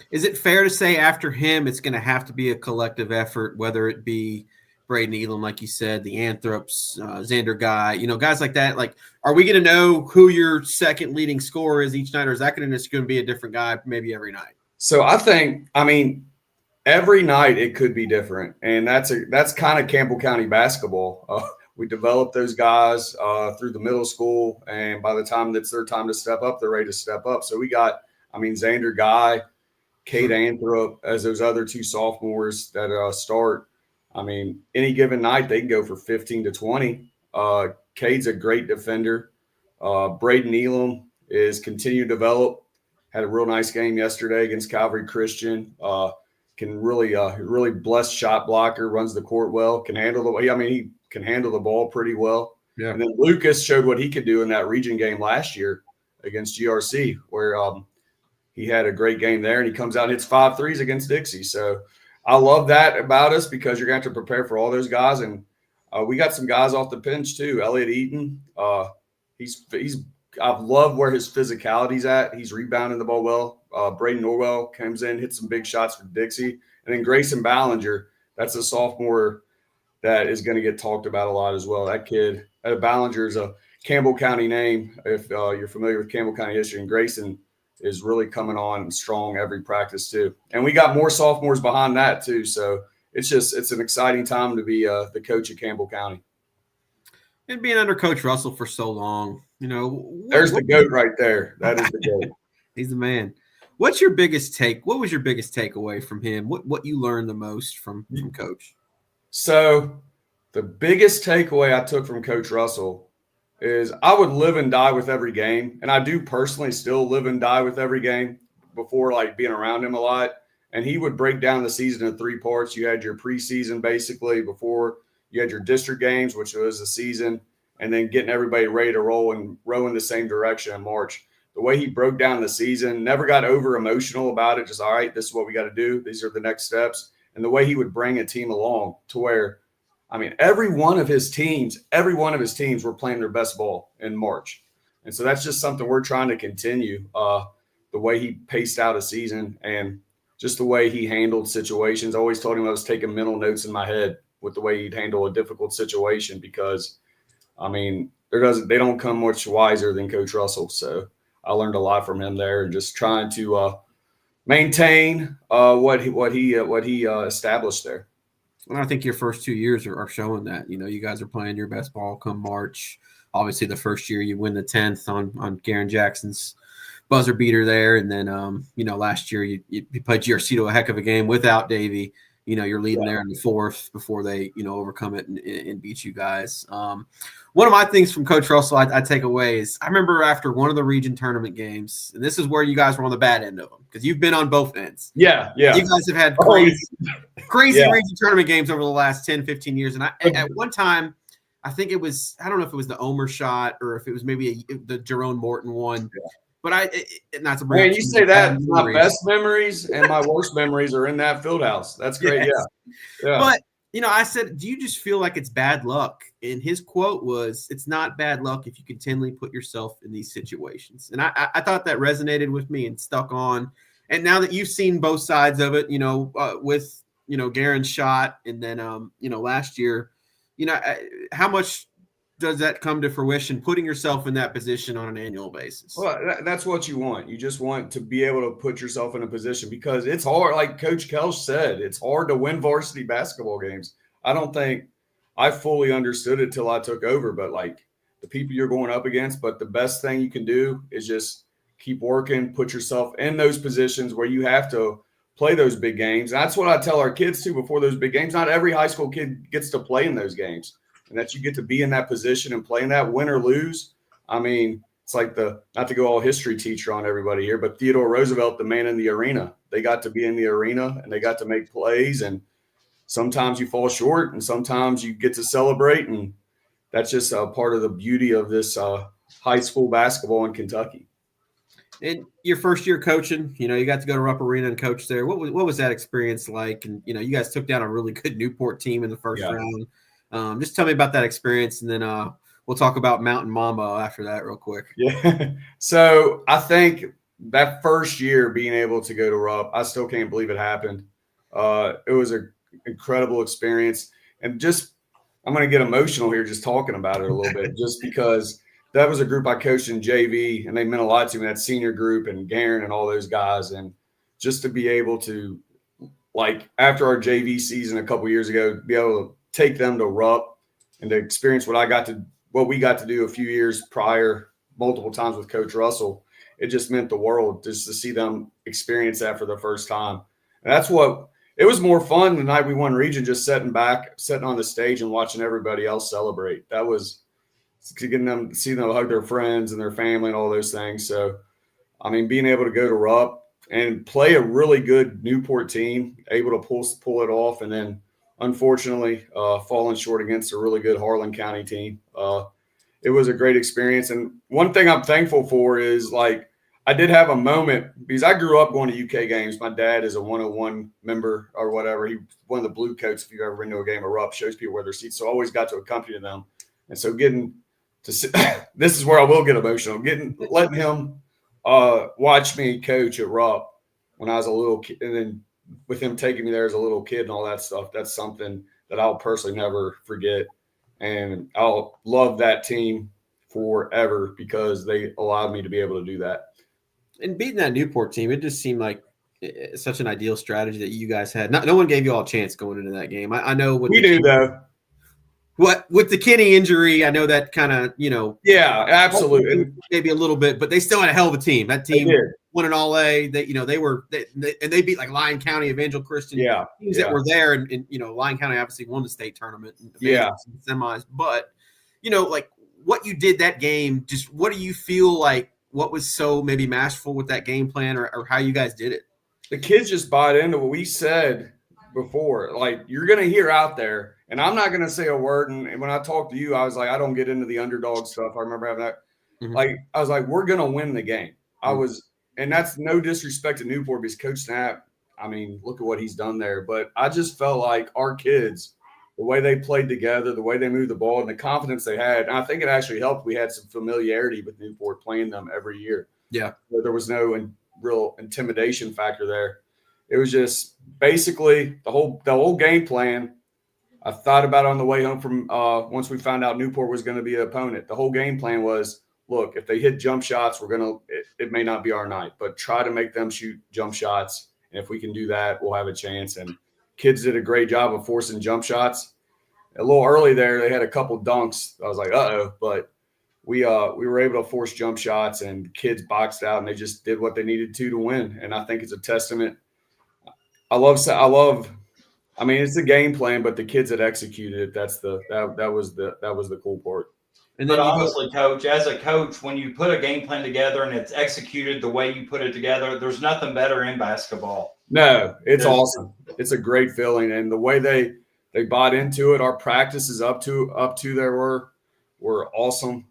S3: Is it fair to say after him it's going to have to be a collective effort, whether it be Braden Elam, like you said, the Anthrops, Xander Guy, guys like that? Like, are we going to know who your second leading scorer is each night, or is that going to be a different guy maybe every night?
S5: So I think, every night it could be different, and that's kind of Campbell County basketball. We develop those guys through the middle school, and by the time it's their time to step up, they're ready to step up. So we got, Xander Guy, Cade Anthrop as those other 2 sophomores that start. Any given night they can go for 15 to 20. Cade's a great defender. Braden Elam is continued to develop. Had a real nice game yesterday against Calvary Christian. can really blessed shot blocker, runs the court well, can handle he can handle the ball pretty well.
S3: Yeah.
S5: And then Lucas showed what he could do in that region game last year against GRC, where he had a great game there, and he comes out and hits 5 threes against Dixie. So I love that about us because you're going to have to prepare for all those guys. And we got some guys off the bench too. Elliot Eaton, I've loved where his physicality's at. He's rebounding the ball well. Braden Norwell comes in, hits some big shots for Dixie. And then Grayson Ballinger, that's a sophomore that is going to get talked about a lot as well. That kid, Ballinger is a Campbell County name, if you're familiar with Campbell County history. And Grayson is really coming on strong every practice too. And we got more sophomores behind that too. So it's an exciting time to be the coach at Campbell County.
S3: And being under Coach Russell for so long,
S5: there's the GOAT right there. That is the GOAT.
S3: He's the man. What was your biggest takeaway from him? What you learned the most from Coach?
S5: So the biggest takeaway I took from Coach Russell is I would live and die with every game. And I do personally still live and die with every game before being around him a lot. And he would break down the season in 3 parts. You had your preseason basically before you had your district games, which was the season, and then getting everybody ready to row in the same direction in March. The way he broke down the season, never got over emotional about it. Just, all right, this is what we got to do. These are the next steps. And the way he would bring a team along to where, every one of his teams were playing their best ball in March. And so that's just something we're trying to continue, the way he paced out a season and just the way he handled situations. I always told him I was taking mental notes in my head with the way he'd handle a difficult situation because, they don't come much wiser than Coach Russell. So I learned a lot from him there and just trying to maintain what he established there.
S3: And I think your first 2 years are showing that. You guys are playing your best ball come March. Obviously, the first year you win the 10th on Garen Jackson's buzzer beater there. And then, last year you played GRC to a heck of a game without Davey. You're leading there in the 4th before they, overcome it and beat you guys. One of my things from Coach Russell I take away is I remember after one of the region tournament games, and this is where you guys were on the bad end of them because you've been on both ends.
S5: Yeah.
S3: You guys have had crazy region tournament games over the last 10, 15 years. And at one time, I think it was, I don't know if it was the Omer shot or if it was maybe the Jerome Morton one. Yeah. But not to bring.
S5: Man, you say that my best memories and my worst memories are in that field house. That's great. Yes. Yeah.
S3: But I said, do you just feel like it's bad luck? And his quote was, "It's not bad luck if you continually put yourself in these situations." And I thought that resonated with me and stuck on. And now that you've seen both sides of it, with Garen's shot, and then last year, how much does that come to fruition, putting yourself in that position on an annual basis?
S5: Well, that's what you want. You just want to be able to put yourself in a position because it's hard. Like Coach Kelch said, it's hard to win varsity basketball games. I don't think I fully understood it till I took over, but the people you're going up against, but the best thing you can do is just keep working, put yourself in those positions where you have to play those big games. And that's what I tell our kids too before those big games. Not every high school kid gets to play in those games. And that you get to be in that position and play in that, win or lose. It's like not to go all history teacher on everybody here, but Theodore Roosevelt, the man in the arena. They got to be in the arena and they got to make plays. And sometimes you fall short and sometimes you get to celebrate. And that's just a part of the beauty of this high school basketball in Kentucky.
S3: And your first year coaching, you got to go to Rupp Arena and coach there. What was that experience like? And, you guys took down a really good Newport team in the first round. Just tell me about that experience, and then we'll talk about Mountain Mambo after that real quick.
S5: Yeah. So I think that first year being able to go to Rupp, I still can't believe it happened. It was an incredible experience. And just I'm going to get emotional here just talking about it a little bit just because that was a group I coached in JV, and they meant a lot to me, that senior group and Garen and all those guys. And just to be able to, after our JV season a couple years ago, be able to take them to Rupp and to experience what we got to do a few years prior, multiple times with Coach Russell. It just meant the world just to see them experience that for the first time. And it was more fun the night we won region, just sitting on the stage and watching everybody else celebrate. That was getting them to see them hug their friends and their family and all those things. So, being able to go to Rupp and play a really good Newport team, able to pull it off, and then unfortunately falling short against a really good Harlan County team. It was a great experience. And one thing I'm thankful for is, like, I did have a moment because I grew up going to UK games. My dad is a 101 member or whatever. He's one of the blue coats. If you've ever been to a game of Rupp, shows people where their seats. So I always got to accompany them. And so getting to sit, this is where I will get emotional. Letting him watch me coach at Rupp when I was a little kid, and then with him taking me there as a little kid and all that stuff, that's something that I'll personally never forget. And I'll love that team forever because they allowed me to be able to do that.
S3: And beating that Newport team, it just seemed like such an ideal strategy that you guys had. No one gave you all a chance going into that game. I know what
S5: we do, though.
S3: What with the Kinney injury, I know that kind of,
S5: Yeah, absolutely.
S3: Maybe a little bit, but they still had a hell of a team. That team won an All-A. They beat like Lyon County, Evangel Christian teams that were there, and Lyon County obviously won the state tournament, semis. But like what you did that game, just what do you feel like? What was so maybe masterful with that game plan, or how you guys did it?
S5: The kids just bought into what we said before. Like, you're going to hear out there, and I'm not going to say a word. And when I talked to you, I was like, I don't get into the underdog stuff. I remember having that. Mm-hmm. Like, I was like, we're going to win the game. And that's no disrespect to Newport because Coach Snap, I mean, look at what he's done there. But I just felt like our kids, the way they played together, the way they moved the ball, and the confidence they had. And I think it actually helped. We had some familiarity with Newport playing them every year. Yeah. There was no real intimidation factor there. It was just basically the whole game plan. I thought about it on the way home from once we found out Newport was going to be an opponent. The whole game plan was, look, if they hit jump shots, it may not be our night, but try to make them shoot jump shots. And if we can do that, we'll have a chance. And kids did a great job of forcing jump shots. A little early there, they had a couple dunks. I was like, uh-oh, but we were able to force jump shots, and kids boxed out, and they just did what they needed to win. And I think it's a testament. I mean, it's a game plan, but the kids that executed it, that was the cool part.
S2: And then honestly, Coach, as a coach, when you put a game plan together and it's executed the way you put it together, there's nothing better in basketball.
S5: No, it's awesome. It's a great feeling, and the way they bought into it. Our practices up to there were awesome,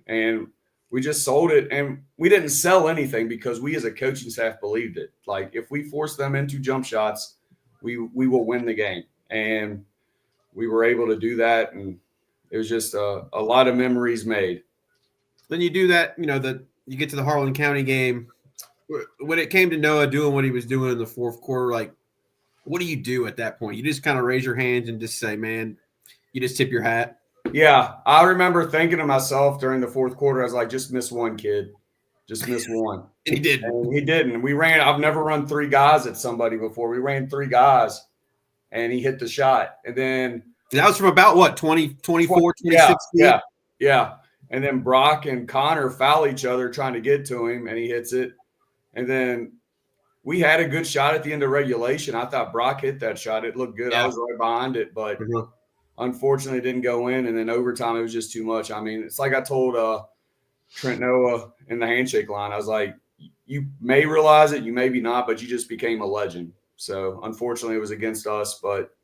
S5: and we just sold it. And we didn't sell anything because we as a coaching staff believed it. Like, if we force them into jump shots, we will win the game, and we were able to do that. And it was just a lot of memories made.
S3: Then you do that, you get to the Harlan County game. When it came to Noah doing what he was doing in the fourth quarter, like, what do you do at that point? You just kind of raise your hands and just say, man, you just tip your hat?
S5: Yeah. I remember thinking to myself during the fourth quarter, I was like, just miss one, kid. Just miss one.
S3: And he didn't.
S5: And he didn't. I've never run 3 guys at somebody before. We ran 3 guys, and he hit the shot. And then –
S3: that was from about what, 24, 26 feet?
S5: Yeah. And then Brock and Connor foul each other trying to get to him, and he hits it. And then we had a good shot at the end of regulation. I thought Brock hit that shot. It looked good. Yeah. I was right behind it, but unfortunately it didn't go in. And then overtime, it was just too much. I mean, it's like I told Trent Noah in the handshake line. I was like, you may realize it, you maybe not, but you just became a legend. So unfortunately it was against us, but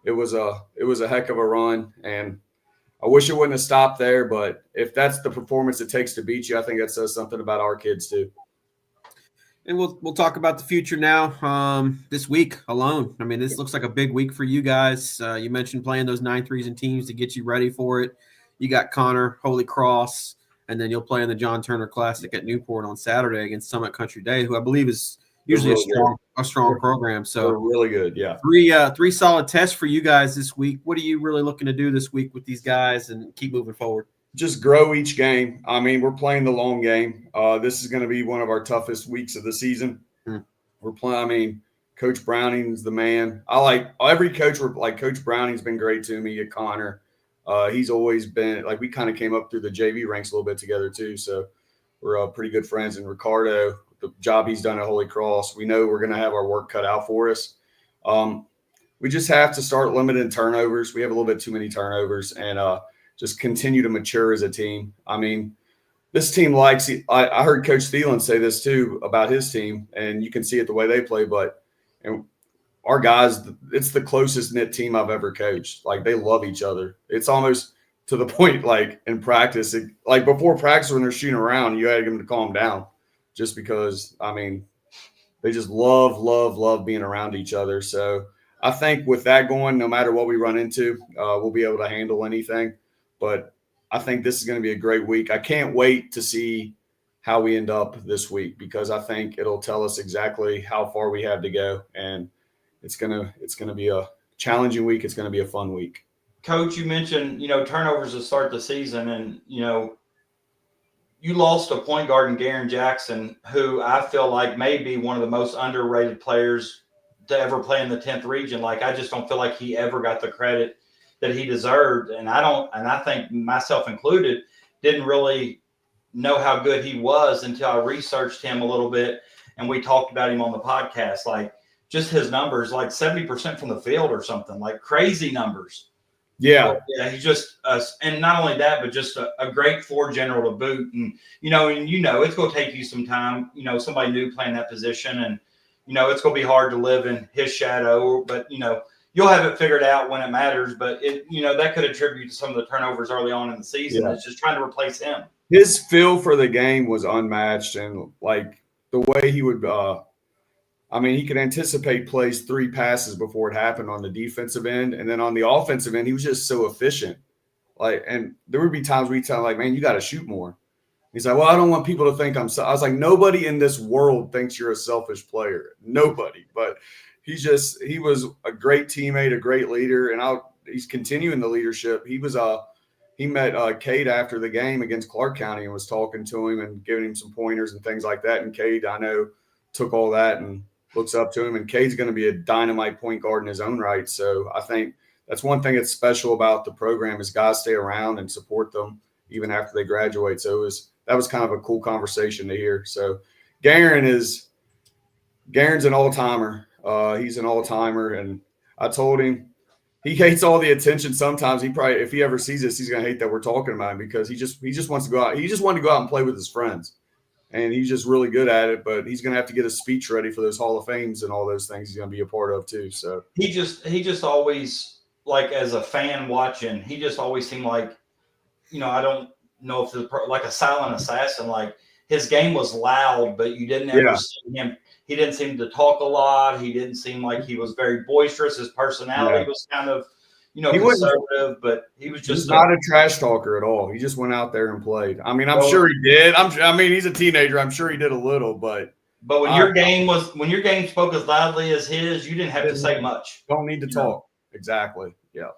S5: it was a heck of a run. And I wish it wouldn't have stopped there, but if that's the performance it takes to beat you, I think that says something about our kids too.
S3: And we'll talk about the future now. This week alone, I mean, this looks like a big week for you guys. You mentioned playing those 9-3s and teams to get you ready for it. You got Connor, Holy Cross, and then you'll play in the John Turner Classic at Newport on Saturday against Summit Country Day, who I believe is usually a strong program. So
S5: they're really good, yeah.
S3: Three solid tests for you guys this week. What are you really looking to do this week with these guys and keep moving forward?
S5: Just grow each game. I mean, we're playing the long game. This is going to be one of our toughest weeks of the season. We're playing. I mean, Coach Browning's the man. I like every coach. Like Coach Browning's been great to me. At Connor, he's always been like we kind of came up through the JV ranks a little bit together too. So we're pretty good friends. And Ricardo, the job he's done at Holy Cross, we know we're going to have our work cut out for us. We just have to start limiting turnovers. We have a little bit too many turnovers, and just continue to mature as a team. I mean, this team likes – I heard Coach Thelen say this too about his team, and you can see it the way they play. But our guys, it's the closest knit team I've ever coached. Like, they love each other. It's almost to the point, like, in practice, like before practice when they're shooting around, you had them to calm down just because, I mean, they just love being around each other. So I think with that going, no matter what we run into, we'll be able to handle anything. But I think this is going to be a great week. I can't wait to see how we end up this week because I think it'll tell us exactly how far we have to go. And it's gonna be a challenging week. It's going to be a fun week.
S2: Coach, you mentioned, turnovers to start the season, and, you lost a point guard in Garen Jackson, who I feel like may be one of the most underrated players to ever play in the 10th region. Like, I just don't feel like he ever got the credit that he deserved. And I think myself included, didn't really know how good he was until I researched him a little bit. And we talked about him on the podcast, like just his numbers, like 70% from the field or something, like crazy numbers.
S5: Yeah.
S2: Yeah, he's just and not only that, but just a great floor general to boot. And it's going to take you some time. Somebody new playing that position, and it's going to be hard to live in his shadow. But you'll have it figured out when it matters. But that could attribute to some of the turnovers early on in the season. Yeah. It's just trying to replace him.
S5: His feel for the game was unmatched, and like the way he would. He could anticipate plays 3 passes before it happened on the defensive end. And then on the offensive end, he was just so efficient. And there would be times we'd tell him, like, man, you got to shoot more. He's like, well, I don't want people to think I'm – I was like, nobody in this world thinks you're a selfish player. Nobody. But he was a great teammate, a great leader, and he's continuing the leadership. He met Cade after the game against Clark County and was talking to him and giving him some pointers and things like that. And Cade, I know, took all that and looks up to him. And Cade's going to be a dynamite point guard in his own right. So I think that's one thing that's special about the program is guys stay around and support them even after they graduate. So that was kind of a cool conversation to hear. So Garen's an all-timer. He's an all-timer. And I told him he hates all the attention sometimes. He probably, if he ever sees this, he's going to hate that we're talking about him because he just wants to go out. He just wanted to go out and play with his friends. And he's just really good at it, but he's going to have to get a speech ready for those Hall of Fames and all those things he's going to be a part of too. So
S2: he just always, like, as a fan watching, he just always seemed like, I don't know if it's like a silent assassin. Like, his game was loud, but you didn't ever see him. He didn't seem to talk a lot. He didn't seem like he was very boisterous. His personality was kind of, conservative, but he was just
S5: not a trash talker at all. He just went out there and played. I'm sure he did. He's a teenager. I'm sure he did a little, but
S2: when your game spoke as loudly as his, you didn't have to say much.
S5: Don't need to talk. Exactly. Yeah.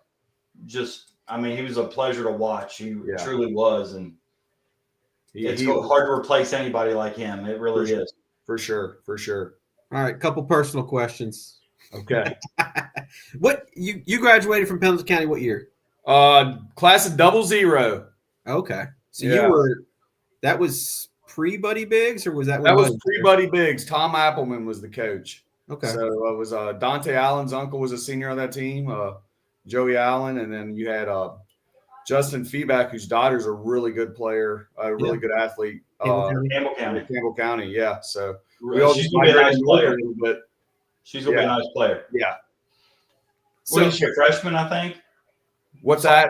S2: He was a pleasure to watch. He truly was, and it's hard to replace anybody like him. It really is.
S5: For sure.
S3: All right, couple personal questions.
S5: Okay.
S3: What you graduated from Pendleton County what year?
S5: Class of 00.
S3: Okay. So that was pre-Buddy Biggs, or was that
S5: was pre-Buddy Biggs. Tom Appleman was the coach.
S3: Okay.
S5: So it was Dante Allen's uncle was a senior on that team, Joey Allen, and then you had Justin Feeback, whose daughter's a really good player, a really good athlete. Campbell County, yeah. So we all just migrated a little bit.
S2: She's going to be a nice player.
S5: Yeah.
S2: So she's a freshman, I think.
S5: What's that?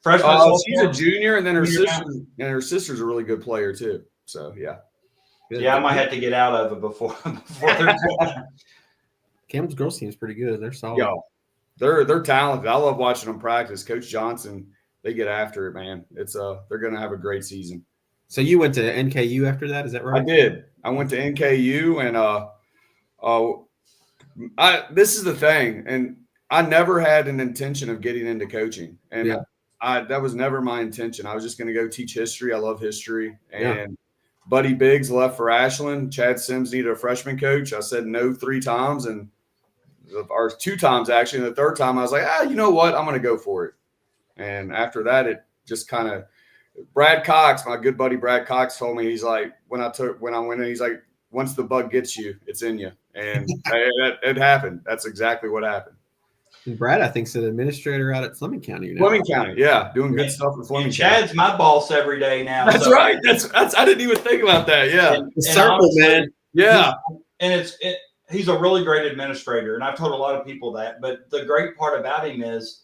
S2: Freshman.
S5: She's a junior, and then her sister's a really good player too. So yeah.
S2: Yeah, I might have to get out of it before
S3: Campbell's girls team is pretty good. They're solid.
S5: Yeah, they're talented. I love watching them practice. Coach Johnson, they get after it, man. It's they're going to have a great season.
S3: So you went to NKU after that, is that right?
S5: I did. I went to NKU, and this is the thing, and I never had an intention of getting into coaching, and that was never my intention. I was just going to go teach history. I love history, and Buddy Biggs left for Ashland. Chad Sims needed a freshman coach. I said no 3 times, or 2 times actually. And the 3rd time I was like, you know what? I'm going to go for it. And after that, it just kind of Brad Cox, my good buddy Brad Cox, told me, he's like, when I went in, he's like, once the bug gets you, it's in you. And it happened. That's exactly what happened.
S3: And Brad, I think, is an administrator out at Fleming County now.
S5: Fleming County, yeah, doing good stuff with Fleming
S2: And
S5: County.
S2: Chad's my boss every day now.
S5: That's right. That's I didn't even think about that. Yeah,
S2: And
S3: circle,
S2: honestly,
S3: man.
S5: yeah,
S2: and he's a really great administrator, and I've told a lot of people that. But the great part about him is,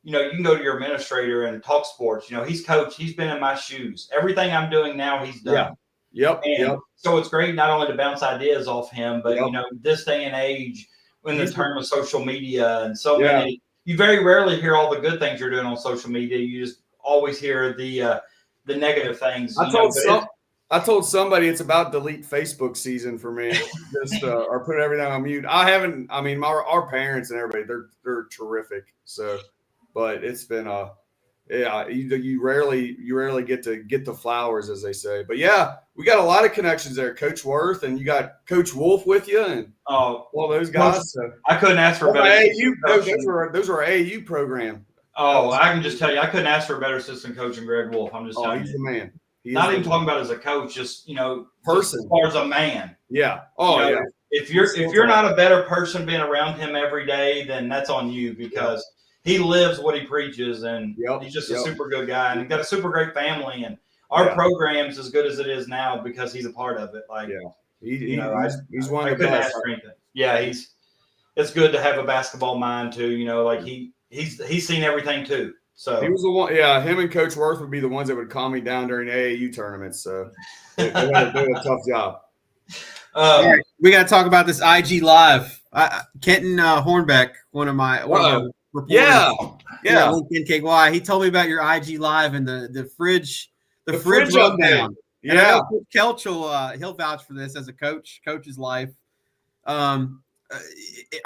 S2: you can go to your administrator and talk sports. He's coached. He's been in my shoes. Everything I'm doing now, he's done.
S5: Yeah. Yep.
S2: So it's great not only to bounce ideas off him, but this day and age, in the term of social media and so many, you very rarely hear all the good things you're doing on social media. You just always hear the negative things.
S5: I told somebody it's about delete Facebook season for me, just or put everything on mute. I haven't. I mean, our parents and everybody, they're terrific. So, but it's been you rarely get to get the flowers, as they say. But yeah, we got a lot of connections there. Coach Worth, and you got Coach Wolf with you, and all those guys. So.
S2: I couldn't ask for a better.
S5: Those were our AAU program.
S2: Oh, I can just tell you, I couldn't ask for a better assistant coach than Greg Wolf. I'm just telling you.
S5: He's the man.
S2: Not even talking about as a coach, just
S5: person,
S2: as far as a man.
S5: Yeah. Oh, yeah.
S2: If you're not a better person being around him every day, then that's on you, because he lives what he preaches, and he's just a super good guy, and he's got a super great family, and our program's as good as it is now because he's a part of it. Like,
S5: he's one of the best.
S2: Yeah, it's good to have a basketball mind too. Like he's seen everything too. So
S5: he was the one. Yeah, him and Coach Worth would be the ones that would calm me down during AAU tournaments. So they had to do a tough job.
S3: All right, we got to talk about this IG Live. Kenton Hornbeck, one of our reporters.
S5: Yeah.
S3: LinkedIn KY. He told me about your IG Live and the fridge rundown.
S5: Yeah,
S3: Kelch he'll vouch for this as a coach's life. Are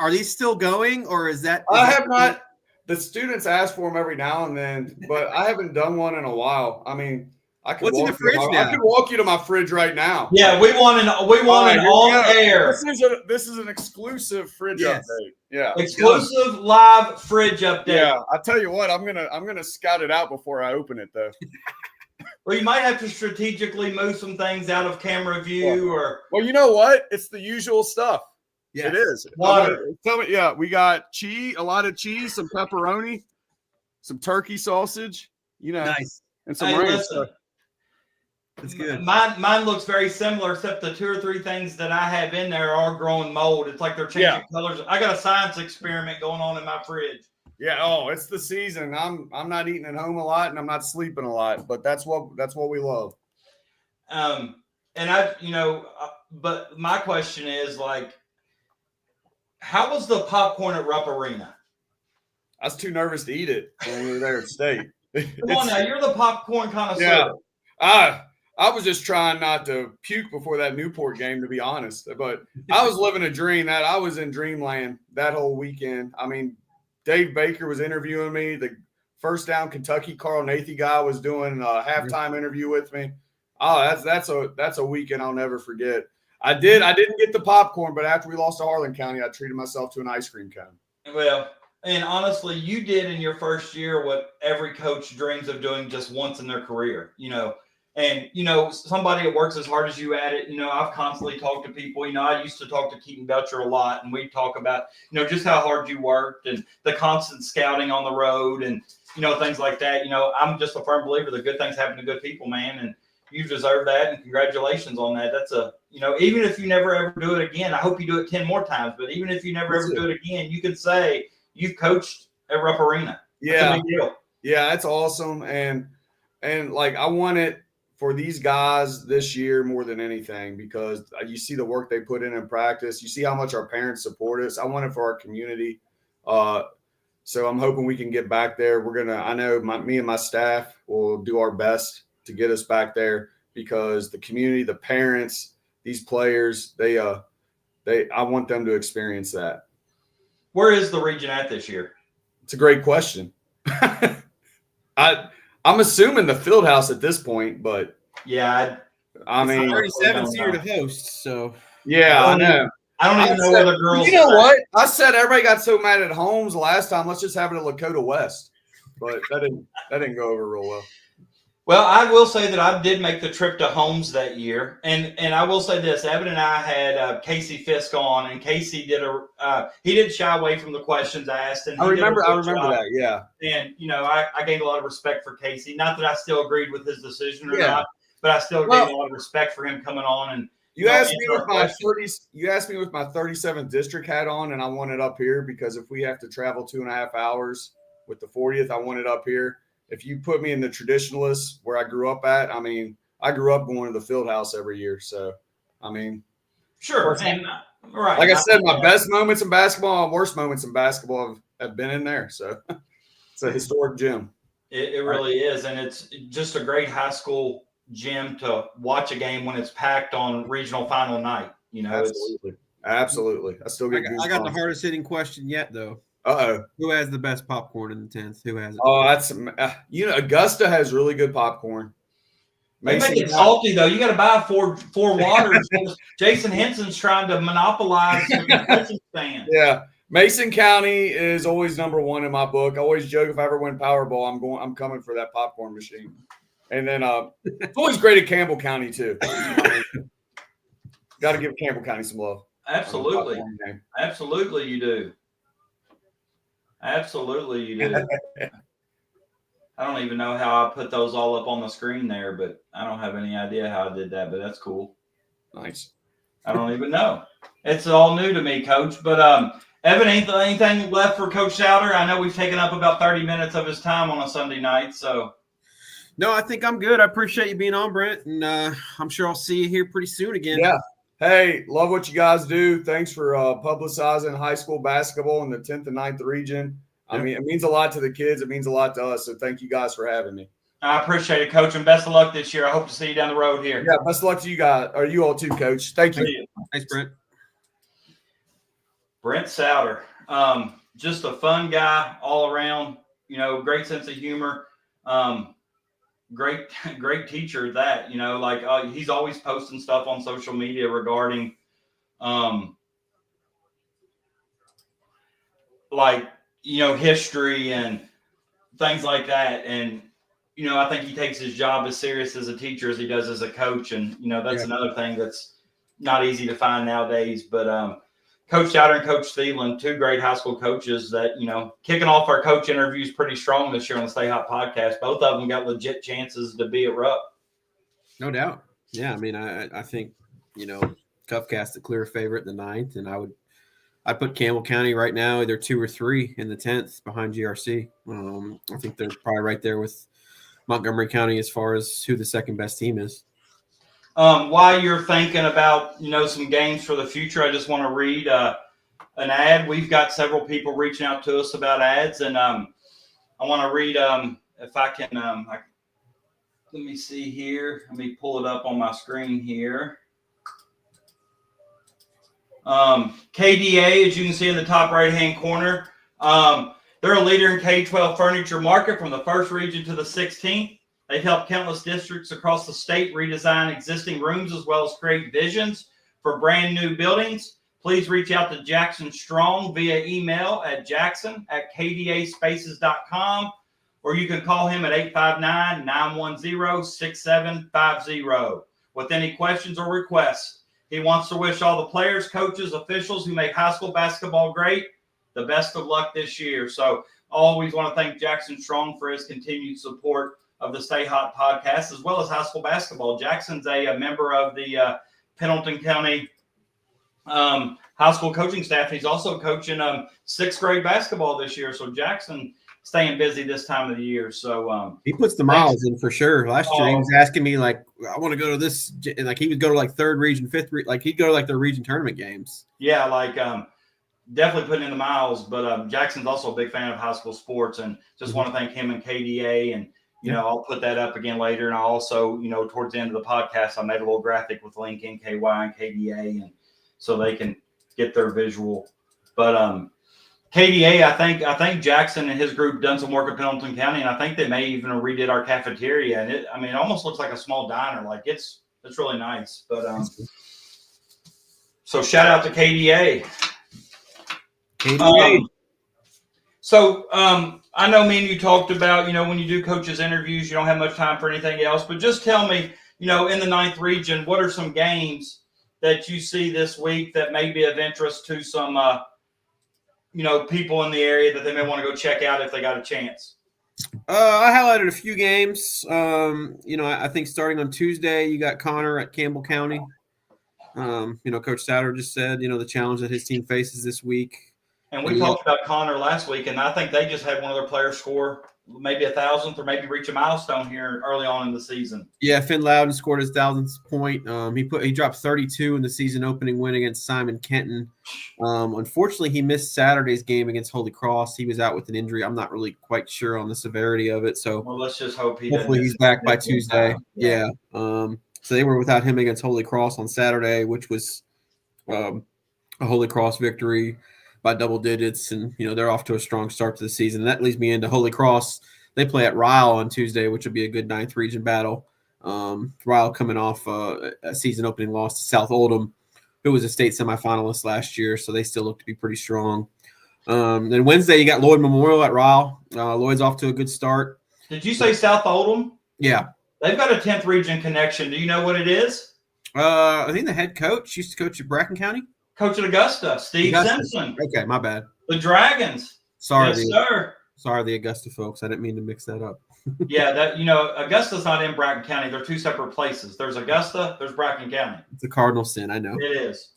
S3: these still going, or is that?
S5: I have not. The students ask for them every now and then, but I haven't done one in a while. I mean, I could walk you to my fridge right now.
S2: Yeah, we want an on air.
S5: This is an exclusive fridge update. Yeah,
S2: exclusive live fridge update.
S5: Yeah, I tell you what, I'm gonna scout it out before I open it though.
S2: Well, you might have to strategically move some things out of camera view,
S5: Well, you know what? It's the usual stuff.
S3: Yeah,
S5: it is. Tell me, we got cheese, a lot of cheese, some pepperoni, some turkey sausage,
S3: nice,
S5: and some ranch.
S3: That's good.
S2: Mine looks very similar, except the 2 or 3 things that I have in there are growing mold. It's like they're changing colors. I got a science experiment going on in my fridge.
S5: Yeah. Oh, it's the season. I'm not eating at home a lot, and I'm not sleeping a lot, but that's what we love.
S2: But my question is, like, how was the popcorn at Rupp Arena?
S5: I was too nervous to eat it when we were there at State.
S2: Come on now, you're the popcorn connoisseur.
S5: Yeah. I was just trying not to puke before that Newport game, to be honest. But I was living a dream. That I was in dreamland that whole weekend. I mean, Dave Baker was interviewing me. The First Down Kentucky Carl Nathy guy was doing a halftime interview with me. Oh, that's a weekend I'll never forget. I didn't get the popcorn, but after we lost to Harlan County, I treated myself to an ice cream cone.
S2: Well, and honestly, you did in your first year what every coach dreams of doing just once in their career, And, somebody that works as hard as you at it, I've constantly talked to people. I used to talk to Keaton Belcher a lot, and we talk about, just how hard you worked and the constant scouting on the road and, things like that. I'm just a firm believer that good things happen to good people, man. And you deserve that, and congratulations on that. That's even if you never ever do it again, I hope you do it 10 more times, but even if you never ever do it again, you can say you've coached at Rupp Arena. That's a big deal.
S5: Yeah, that's awesome. And like, I want it for these guys this year more than anything, because you see the work they put in practice. You see how much our parents support us. I want it for our community. So I'm hoping we can get back there. I know me and my staff will do our best to get us back there, because the community, the parents, these players, I want them to experience that.
S2: Where is the region at this year?
S5: It's a great question. I'm assuming the field house at this point, but
S2: yeah,
S3: I mean, 37th year to host, so
S5: yeah, I know.
S2: I don't even know where the girls.
S5: You know what? I said everybody got so mad at Holmes last time. Let's just have it at Lakota West, but that didn't go over real well.
S2: Well, I will say that I did make the trip to Holmes that year, and I will say this: Evan and I had Casey Fisk on, and Casey did he did shy away from the questions asked, and
S5: I
S2: he
S5: remember
S2: did a good job.
S5: that. Yeah.
S2: And I gained a lot of respect for Casey. Not that I still agreed with his decision or
S5: Yeah.
S2: not, but I still gained a lot of respect for him coming on. And
S5: you asked me
S2: with
S5: my 37th district hat on, and I want it up here because if we have to travel 2.5 hours with the 40th, I want it up here. If you put me in the traditionalists where I grew up at, I mean, I grew up going to the field house every year. So, I mean,
S2: sure. And, right.
S5: Like I said, my best moments in basketball and worst moments in basketball have been in there. So it's a historic gym.
S2: It really is. And it's just a great high school gym to watch a game when it's packed on regional final night.
S5: Absolutely. I still get goosebumps.
S3: I got the hardest hitting question yet, though. Who has the best popcorn in the 10th? Who has it?
S5: Oh, that's Augusta has really good popcorn.
S2: They make it salty though. You got to buy four waters. Jason Henson's trying to monopolize the stand.
S5: Yeah, Mason County is always number one in my book. I always joke if I ever win Powerball, I'm coming for that popcorn machine. And then it's always great at Campbell County too. Got to give Campbell County some love.
S2: Absolutely, you do. Absolutely, you do. I don't even know how I put those all up on the screen there, but I don't have any idea how I did that, but that's cool.
S5: Nice.
S2: I don't even know. It's all new to me, Coach. But Evan, anything left for Coach Sowder? I know we've taken up about 30 minutes of his time on a Sunday night, so.
S3: No, I think I'm good. I appreciate you being on, Brent, and I'm sure I'll see you here pretty soon again.
S5: Yeah. Hey, love what you guys do. Thanks for publicizing high school basketball in the 10th and 9th region. I mean, it means a lot to the kids. It means a lot to us. So thank you guys for having me.
S2: I appreciate it, Coach, and best of luck this year. I hope to see you down the road here.
S5: Yeah, best of luck to you guys, or you all too, Coach. Thank you.
S3: Thanks, Brent.
S2: Brent Sowder, just a fun guy all around. Great sense of humor. Great teacher at that. He's always posting stuff on social media regarding, history and things like that. And, I think he takes his job as serious as a teacher as he does as a coach. And, that's another thing that's not easy to find nowadays. But Coach Sowder and Coach Thelen, two great high school coaches that, kicking off our coach interviews pretty strong this year on the StayHot Podcast. Both of them got legit chances to be at Rupp.
S3: No doubt. Yeah, I mean, I think, Covcast the clear favorite in the 9th, and I'd put Campbell County right now either 2 or 3 in the 10th behind GRC. I think they're probably right there with Montgomery County as far as who the second best team is.
S2: While you're thinking about, some games for the future, I just want to read an ad. We've got several people reaching out to us about ads, and I want to read, if I can, let me see here. Let me pull it up on my screen here. KDA, as you can see in the top right-hand corner, they're a leader in K-12 furniture market from the 1st region to the 16th. They've helped countless districts across the state redesign existing rooms as well as create visions for brand new buildings. Please reach out to Jackson Strong via email at jackson@kdaspaces.com, or you can call him at 859-910-6750 with any questions or requests. He wants to wish all the players, coaches, officials who make high school basketball great the best of luck this year. So always want to thank Jackson Strong for his continued support of the Stay Hot podcast, as well as high school basketball. Jackson's a member of the Pendleton County high school coaching staff. He's also coaching 6th grade basketball this year. So Jackson staying busy this time of the year. So
S3: he puts the miles in for sure. Last year he was asking me I want to go to this, and he would go to 3rd region, 5th region, he'd go to their region tournament games.
S2: Yeah, definitely putting in the miles. But Jackson's also a big fan of high school sports, and just want to thank him and KDA. And I'll put that up again later. And I also, towards the end of the podcast, I made a little graphic with link NKY and KDA, and so they can get their visual. But KDA, I think Jackson and his group done some work at Pendleton County, and I think they may even redid our cafeteria. And it almost looks like a small diner. It's really nice. But so shout out to KDA. So I know me and you talked about, when you do coaches interviews, you don't have much time for anything else. But just tell me, in the 9th region, what are some games that you see this week that may be of interest to some, people in the area that they may want to go check out if they got a chance?
S3: I highlighted a few games. I think starting on Tuesday, you got Connor at Campbell County. Coach Sowder just said, the challenge that his team faces this week.
S2: And we talked about Connor last week, and I think they just had one of their players score maybe 1,000th or maybe reach a milestone here early on in the season.
S3: Yeah, Finn Loudon scored his 1,000th point. He dropped 32 in the season opening win against Simon Kenton. Unfortunately, he missed Saturday's game against Holy Cross. He was out with an injury. I'm not really quite sure on the severity of it. So
S2: let's just hope
S3: hopefully he's back by Tuesday. Yeah. So they were without him against Holy Cross on Saturday, which was a Holy Cross victory by double digits, and they're off to a strong start to the season. And that leads me into Holy Cross. They play at Ryle on Tuesday, which will be a good 9th region battle. Ryle coming off a season opening loss to South Oldham, who was a state semifinalist last year, so they still look to be pretty strong. Then Wednesday you got Lloyd Memorial at Ryle. Lloyd's off to a good start.
S2: Did you say South Oldham?
S3: Yeah.
S2: They've got a 10th region connection. Do you know what it is?
S3: I think the head coach used to coach at Bracken County.
S2: Coach at Augusta, Steve Simpson.
S3: Okay, my bad.
S2: The Dragons.
S3: Sorry,
S2: yes, sir.
S3: Sorry, the Augusta folks. I didn't mean to mix that up.
S2: Yeah, Augusta's not in Bracken County. They're two separate places. There's Augusta, there's Bracken County.
S3: It's a cardinal sin, I know.
S2: It is.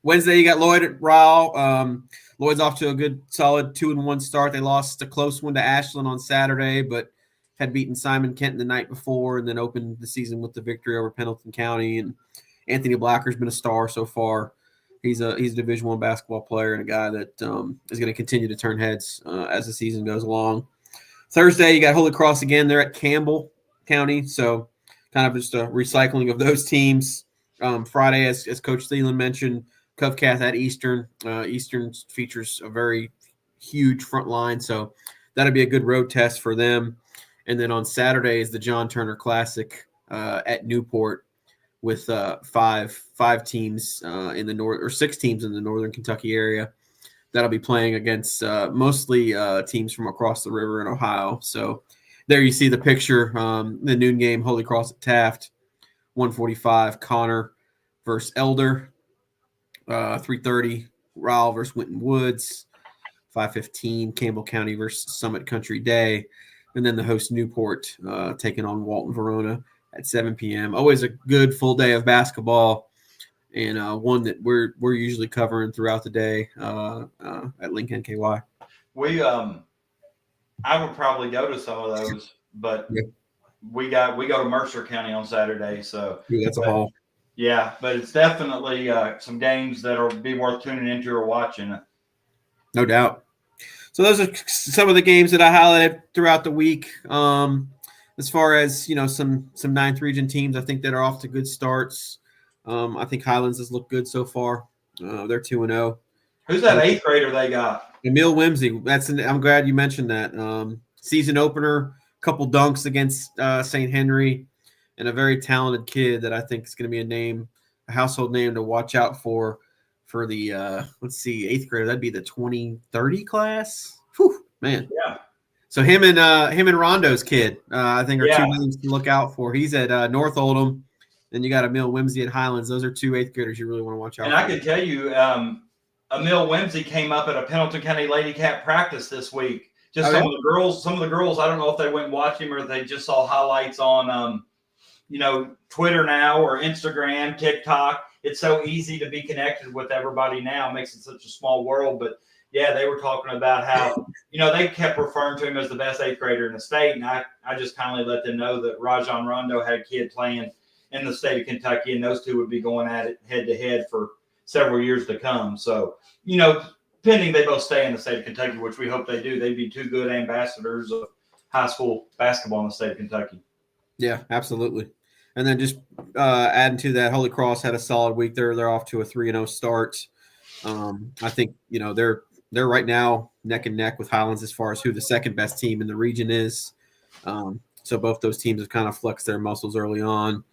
S3: Wednesday you got Lloyd at Ryle. Lloyd's off to a good, solid 2-1 start. They lost a close one to Ashland on Saturday, but had beaten Simon Kenton the night before, and then opened the season with the victory over Pendleton County. And Anthony Blacker's been a star so far. He's a Division I basketball player and a guy that is going to continue to turn heads as the season goes along. Thursday, you got Holy Cross again. They're at Campbell County, so kind of just a recycling of those teams. Friday, as Coach Thelen mentioned, Covcath at Eastern. Eastern features a very huge front line, so that'll be a good road test for them. And then on Saturday is the John Turner Classic at Newport, with five teams in the north, or 6 teams in the northern Kentucky area that'll be playing against mostly teams from across the river in Ohio. So there you see the picture, the noon game, Holy Cross at Taft, 1:45, Connor versus Elder, 3:30, Ryle versus Winton Woods, 5:15, Campbell County versus Summit Country Day, and then the host Newport taking on Walton Verona at 7 p.m. Always a good full day of basketball, and one that we're usually covering throughout the day at Link NKY.
S2: I would probably go to some of those, but
S3: yeah.
S2: we go to Mercer County on Saturday, so
S3: That's a haul.
S2: Yeah, but it's definitely some games that'll be worth tuning into or watching.
S3: No doubt. So those are some of the games that I highlighted throughout the week. As far as, some 9th region teams, I think that are off to good starts. I think Highlands has looked good so far. They're 2-0.
S2: Who's that 8th grader they got?
S3: Emil Whimsy. I'm glad you mentioned that. Season opener, couple dunks against St. Henry, and a very talented kid that I think is going to be a household name to watch out for the 8th grader. That'd be the 2030 class. Whew, man.
S2: Yeah.
S3: So him and Rondo's kid, I think, are 2 names to look out for. He's at North Oldham, and you got Emil Whimsy at Highlands. Those are 2 8th graders you really want to watch out for.
S2: And I can tell you, Emil Whimsy came up at a Pendleton County Lady Cat practice this week. Just some of the girls, I don't know if they went and watched him or if they just saw highlights on, Twitter now or Instagram, TikTok. It's so easy to be connected with everybody now. It makes it such a small world. But, yeah, they were talking about how, they kept referring to him as the best 8th grader in the state. And I just kindly let them know that Rajon Rondo had a kid playing in the state of Kentucky, and those two would be going at it head-to-head for several years to come. So, pending they both stay in the state of Kentucky, which we hope they do, they'd be 2 good ambassadors of high school basketball in the state of Kentucky.
S3: Yeah, absolutely. And then just adding to that, Holy Cross had a solid week. They're off to a 3-0 start. I think, they're right now neck and neck with Highlands as far as who the second best team in the region is. So both those teams have kind of flexed their muscles early on.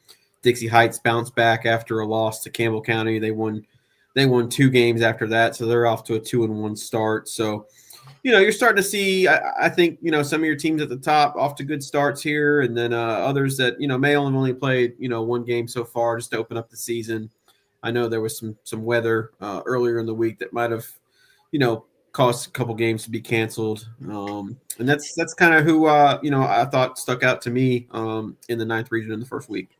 S3: Dixie Heights bounced back after a loss to Campbell County. They They won 2 games after that, so they're off to a 2-1 start. So, you're starting to see, I think, some of your teams at the top off to good starts here, and then others that, may only played, 1 game so far just to open up the season. I know there was some weather earlier in the week that might have, caused a couple games to be canceled. And that's kind of who, I thought stuck out to me in the 9th region in the first week.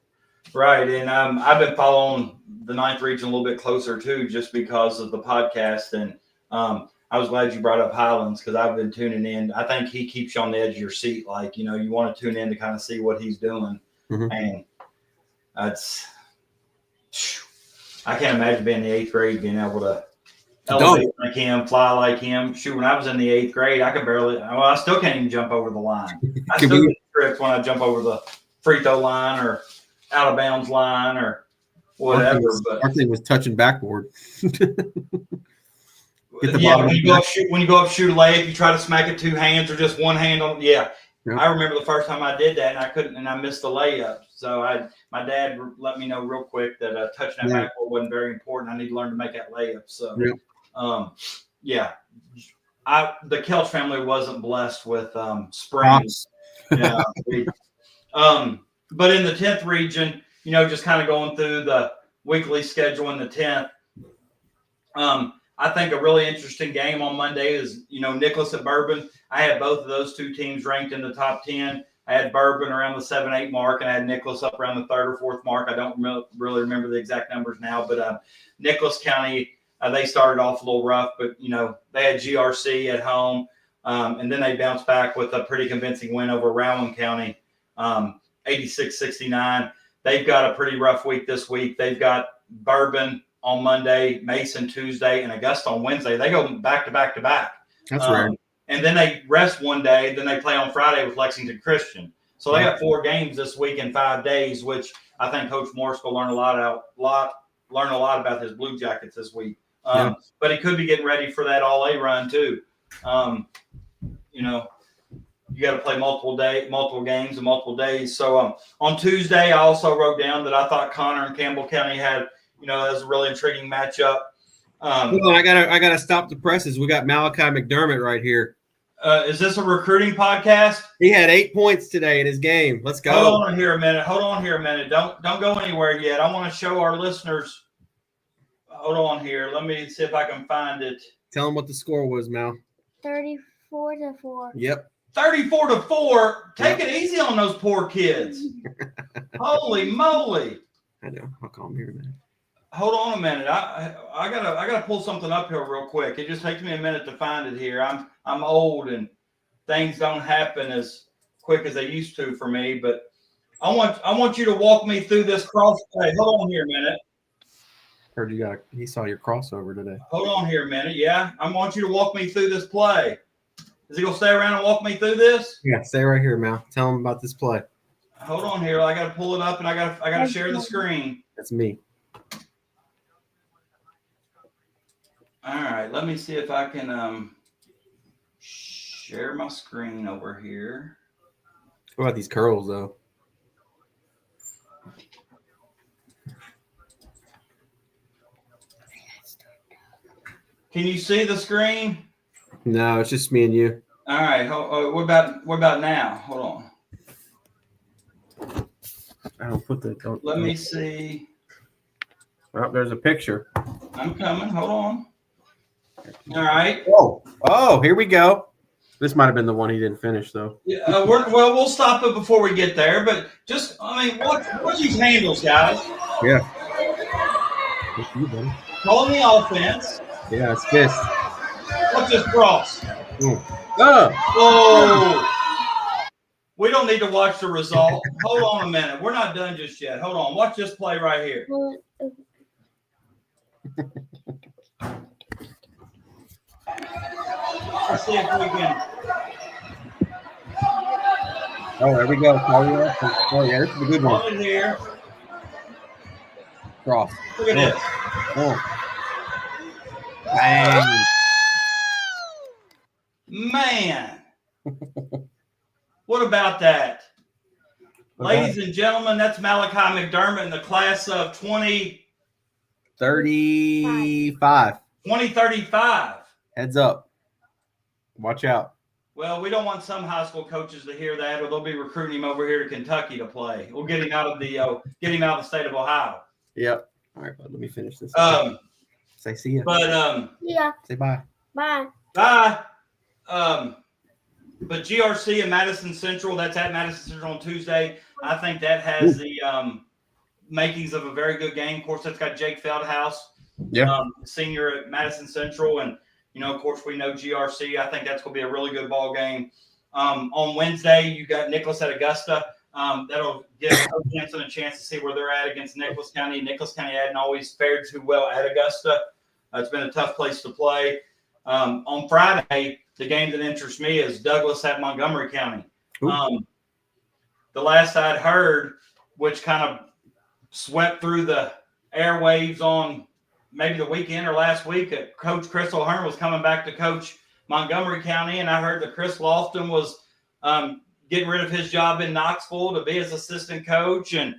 S2: Right. And I've been following the 9th region a little bit closer too, just because of the podcast. And I was glad you brought up Highlands because I've been tuning in. I think he keeps you on the edge of your seat. Like, you want to tune in to kind of see what he's doing.
S3: Mm-hmm.
S2: And I can't imagine being in the 8th grade, being able to elevate like him, fly like him. Shoot, when I was in the 8th grade, I could barely, I still can't even jump over the line. I still get tripped when I jump over the free throw line or out of bounds line or whatever.
S3: Our thing was touching backboard.
S2: Yeah, when you go up shoot a layup, you try to smack it 2 hands or just 1 hand on. Yeah. I remember the first time I did that and I missed the layup. So my dad let me know real quick that touching that backboard wasn't very important. I need to learn to make that layup. So the Kelch family wasn't blessed with springs. Yeah. But in the 10th region, just kind of going through the weekly schedule in the 10th, I think a really interesting game on Monday is, Nicholas and Bourbon. I had both of those 2 teams ranked in the top 10. I had Bourbon around the 7-8 mark, and I had Nicholas up around the 3rd or 4th mark. I don't really remember the exact numbers now, but Nicholas County, they started off a little rough, but, they had GRC at home, and then they bounced back with a pretty convincing win over Rowan County, 86-69. They've got a pretty rough week this week. They've got Bourbon on Monday, Mason Tuesday, and Augusta on Wednesday. They go back to back to back.
S3: That's right.
S2: And then they rest one day. Then they play on Friday with Lexington Christian. So they got 4 games this week in 5 days, which I think Coach Morris will learn a lot about his Blue Jackets this week. But he could be getting ready for that All-A run too. You got to play multiple games in multiple days. So on Tuesday, I also wrote down that I thought Connor and Campbell County had. That was a really intriguing matchup.
S3: Hold on, I gotta stop the presses. We got Malachi McDermott right here.
S2: Is this a recruiting podcast?
S3: He had 8 points today in his game. Let's go.
S2: Hold on here a minute. Don't go anywhere yet. I want to show our listeners. Hold on here. Let me see if I can find it.
S3: Tell them what the score was, Mal.
S6: 34-4.
S3: Yep.
S2: 34-4. Take it easy on those poor kids. Holy moly!
S3: I know. I'll call him here in a minute.
S2: Hold on a minute. I gotta pull something up here real quick. It just takes me a minute to find it here. I'm old and things don't happen as quick as they used to for me. But I want you to walk me through this crossplay. Hold on here a minute.
S3: Heard he saw your crossover today.
S2: Hold on here a minute. Yeah, I want you to walk me through this play. Is he gonna stay around and walk me through this?
S3: Yeah, stay right here, Mal. Tell him about this play.
S2: Hold on here. I gotta pull it up and I gotta share the screen.
S3: That's me.
S2: All right, let me see if I can share my screen over here.
S3: What about these curls, though?
S2: Can you see the screen?
S3: No, it's just me and you.
S2: All right. What about now? Hold on.
S3: I don't put the.
S2: Let me see.
S3: Oh, there's a picture.
S2: I'm coming. Hold on. All right.
S3: Oh, here we go. This might have been the one he didn't finish, though.
S2: Yeah, we'll stop it before we get there. But what's these handles, guys?
S3: Yeah. What's you, buddy?
S2: Calling the offense.
S3: Yeah, it's fist.
S2: What's this cross?
S3: Oh.
S2: We don't need to watch the result. Hold on a minute. We're not done just yet. Hold on. Watch this play right here. Let's see if we can.
S3: Oh, there we go. Oh, yeah, this is a good one.
S2: Hold it here.
S3: Cross.
S2: Look at this.
S3: Oh. Bang.
S2: Man. What about that? Ladies and gentlemen, that's Malachi McDermott in the class of 20.
S3: 35.
S2: 2035.
S3: Heads up. Watch out.
S2: Well, we don't want some high school coaches to hear that, or they'll be recruiting him over here to Kentucky to play. We'll get him out of the state of Ohio.
S3: Yep. All right, bud. Let me finish this. Say see ya.
S2: But
S6: Yeah.
S3: Say bye.
S6: Bye.
S2: bye. But GRC and Madison Central, that's at Madison Central on Tuesday. I think that has the makings of a very good game. Of course, that's got Jake Feldhouse, senior at Madison Central, and of course, we know GRC. I think that's going to be a really good ball game. On Wednesday, you got Nicholas at Augusta. That'll give Coach Jensen a chance to see where they're at against Nicholas County. Nicholas County hadn't always fared too well at Augusta. It's been a tough place to play. On Friday, the game that interests me is Douglas at Montgomery County. The last I'd heard, which kind of swept through the airwaves on maybe the weekend or last week, Coach Chris O'Hearn was coming back to coach Montgomery County, and I heard that Chris Lofton was getting rid of his job in Knoxville to be his assistant coach, and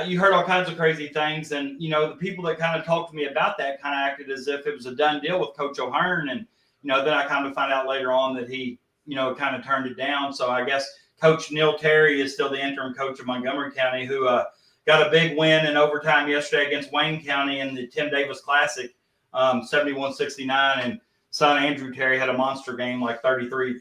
S2: you heard all kinds of crazy things. And the people that kind of talked to me about that kind of acted as if it was a done deal with Coach O'Hearn, and then I kind of found out later on that he kind of turned it down. So I guess Coach Neil Terry is still the interim coach of Montgomery County, who got a big win in overtime yesterday against Wayne County in the Tim Davis Classic, 71-69. And son Andrew Terry had a monster game, like 33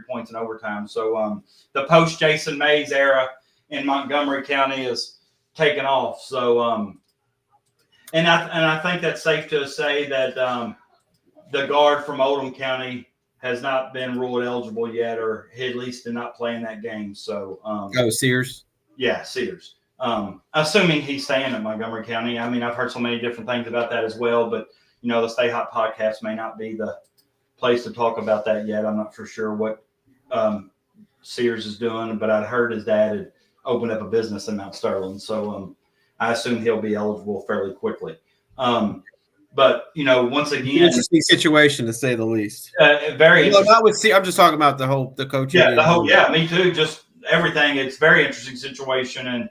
S2: points in overtime. So the post-Jason Mays era in Montgomery County is taking off. So, and I think that's safe to say that the guard from Oldham County has not been ruled eligible yet, or he at least did not play in that game. So,
S3: Sears.
S2: Yeah, Sears. Assuming he's staying at Montgomery County. I mean, I've heard so many different things about that as well, but the StayHot Podcast may not be the place to talk about that yet. I'm not for sure what Sears is doing, but I'd heard his dad had opened up a business in Mount Sterling, so I assume he'll be eligible fairly quickly. But once again,
S3: interesting situation to say the least.
S2: Very interesting.
S3: Not with I'm just talking about the coaching.
S2: Yeah, me too. Just everything. It's a very interesting situation, and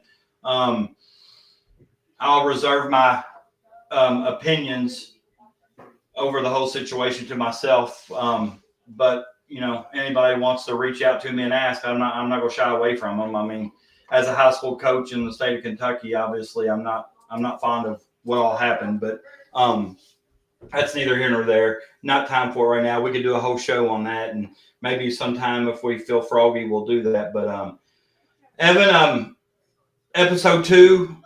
S2: I'll reserve my opinions over the whole situation to myself. But anybody wants to reach out to me and ask, I'm not going to shy away from them. I mean, as a high school coach in the state of Kentucky, obviously I'm not fond of what all happened, but that's neither here nor there. Not time for it right now. We could do a whole show on that, and maybe sometime if we feel froggy, we'll do that. But Evan, episode 2,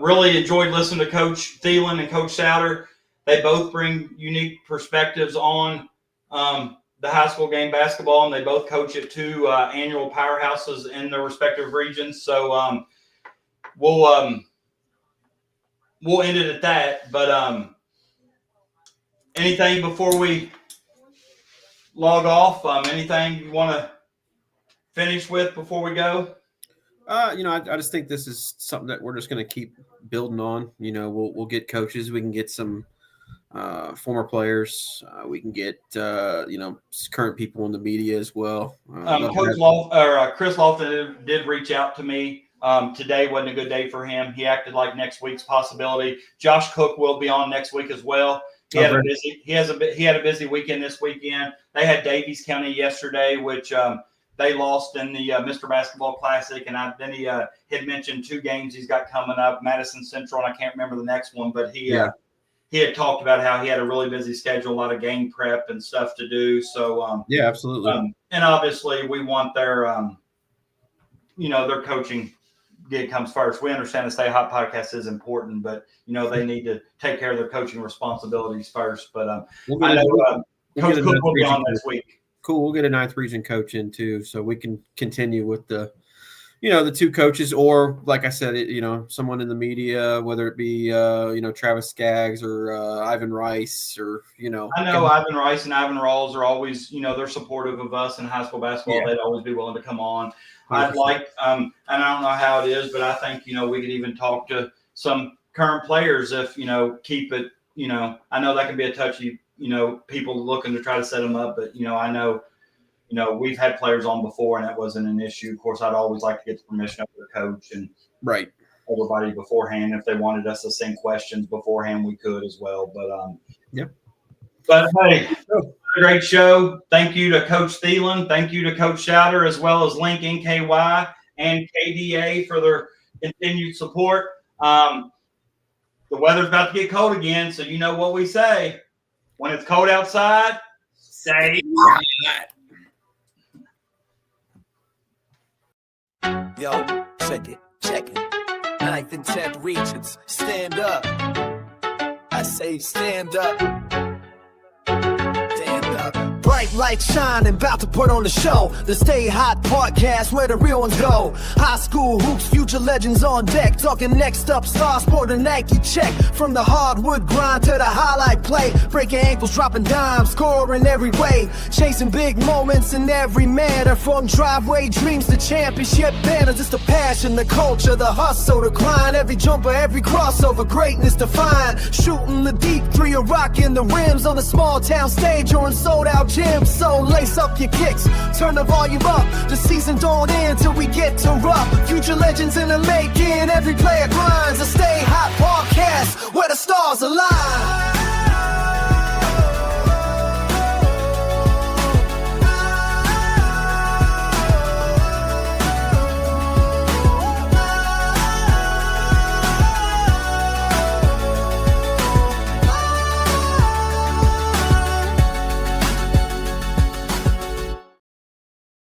S2: really enjoyed listening to Coach Thelen and Coach Sowder. They both bring unique perspectives on the high school game basketball, and they both coach at 2 annual powerhouses in their respective regions. So we'll end it at that. But anything before we log off? Anything you want to finish with before we go?
S3: I just think this is something that we're just going to keep building on. We'll get coaches. We can get some former players. We can get current people in the media as well.
S2: Chris Lofton did reach out to me. Today wasn't a good day for him. He acted like next week's possibility. Josh Cook will be on next week as well. He had a busy weekend this weekend. They had Davies County yesterday, which they lost in the Mr. Basketball Classic, and then he had mentioned 2 games he's got coming up, Madison Central, and I can't remember the next one, but he had talked about how he had a really busy schedule, a lot of game prep and stuff to do. So
S3: yeah, absolutely.
S2: And obviously we want their their coaching gig comes first. We understand the StayHot Podcast is important, but they need to take care of their coaching responsibilities first. But I know Coach Cook will be on next week.
S3: Cool. We'll get a 9th region coach in too, so we can continue with the 2 coaches, or like I said, someone in the media, whether it be Travis Skaggs or Ivan Rice, or
S2: I know Ivan Rice and Ivan Rawls are always they're supportive of us in high school basketball. Yeah. They'd always be willing to come on. 100%. I'd like and I don't know how it is, but I think we could even talk to some current players if keep it. I know that can be a touchy. People looking to try to set them up, but I know. We've had players on before, and that wasn't an issue. Of course, I'd always like to get the permission of the coach. And
S3: right.
S2: everybody beforehand. If they wanted us to send questions beforehand, we could as well. But But hey, great show. Thank you to Coach Thelen. Thank you to Coach Sowder, as well as Link NKY and KDA for their continued support. The weather's about to get cold again, so you know what we say. When it's cold outside, stay hot.
S1: Yo, check it. 9th and 10th regions, stand up. I say stand up. Stand up. Bright lights shining, about to put on the show. The StayHot Podcast, where the real ones go. High school hoops, future legends on deck. Talking next up, star sport and Nike check. From the hardwood grind to the highlight play. Breaking ankles, dropping dimes, scoring every way. Chasing big moments in every manner. From driveway dreams to championship banners. It's the passion, the culture, the hustle, the grind. Every jumper, every crossover, greatness defined. Shooting the deep three or rocking the rims on a small town stage or in sold out gyms. So lace up your kicks, turn the volume up. The season don't end till we get to rough. Future legends in the making, every player grinds. A StayHot Podcast, where the stars align.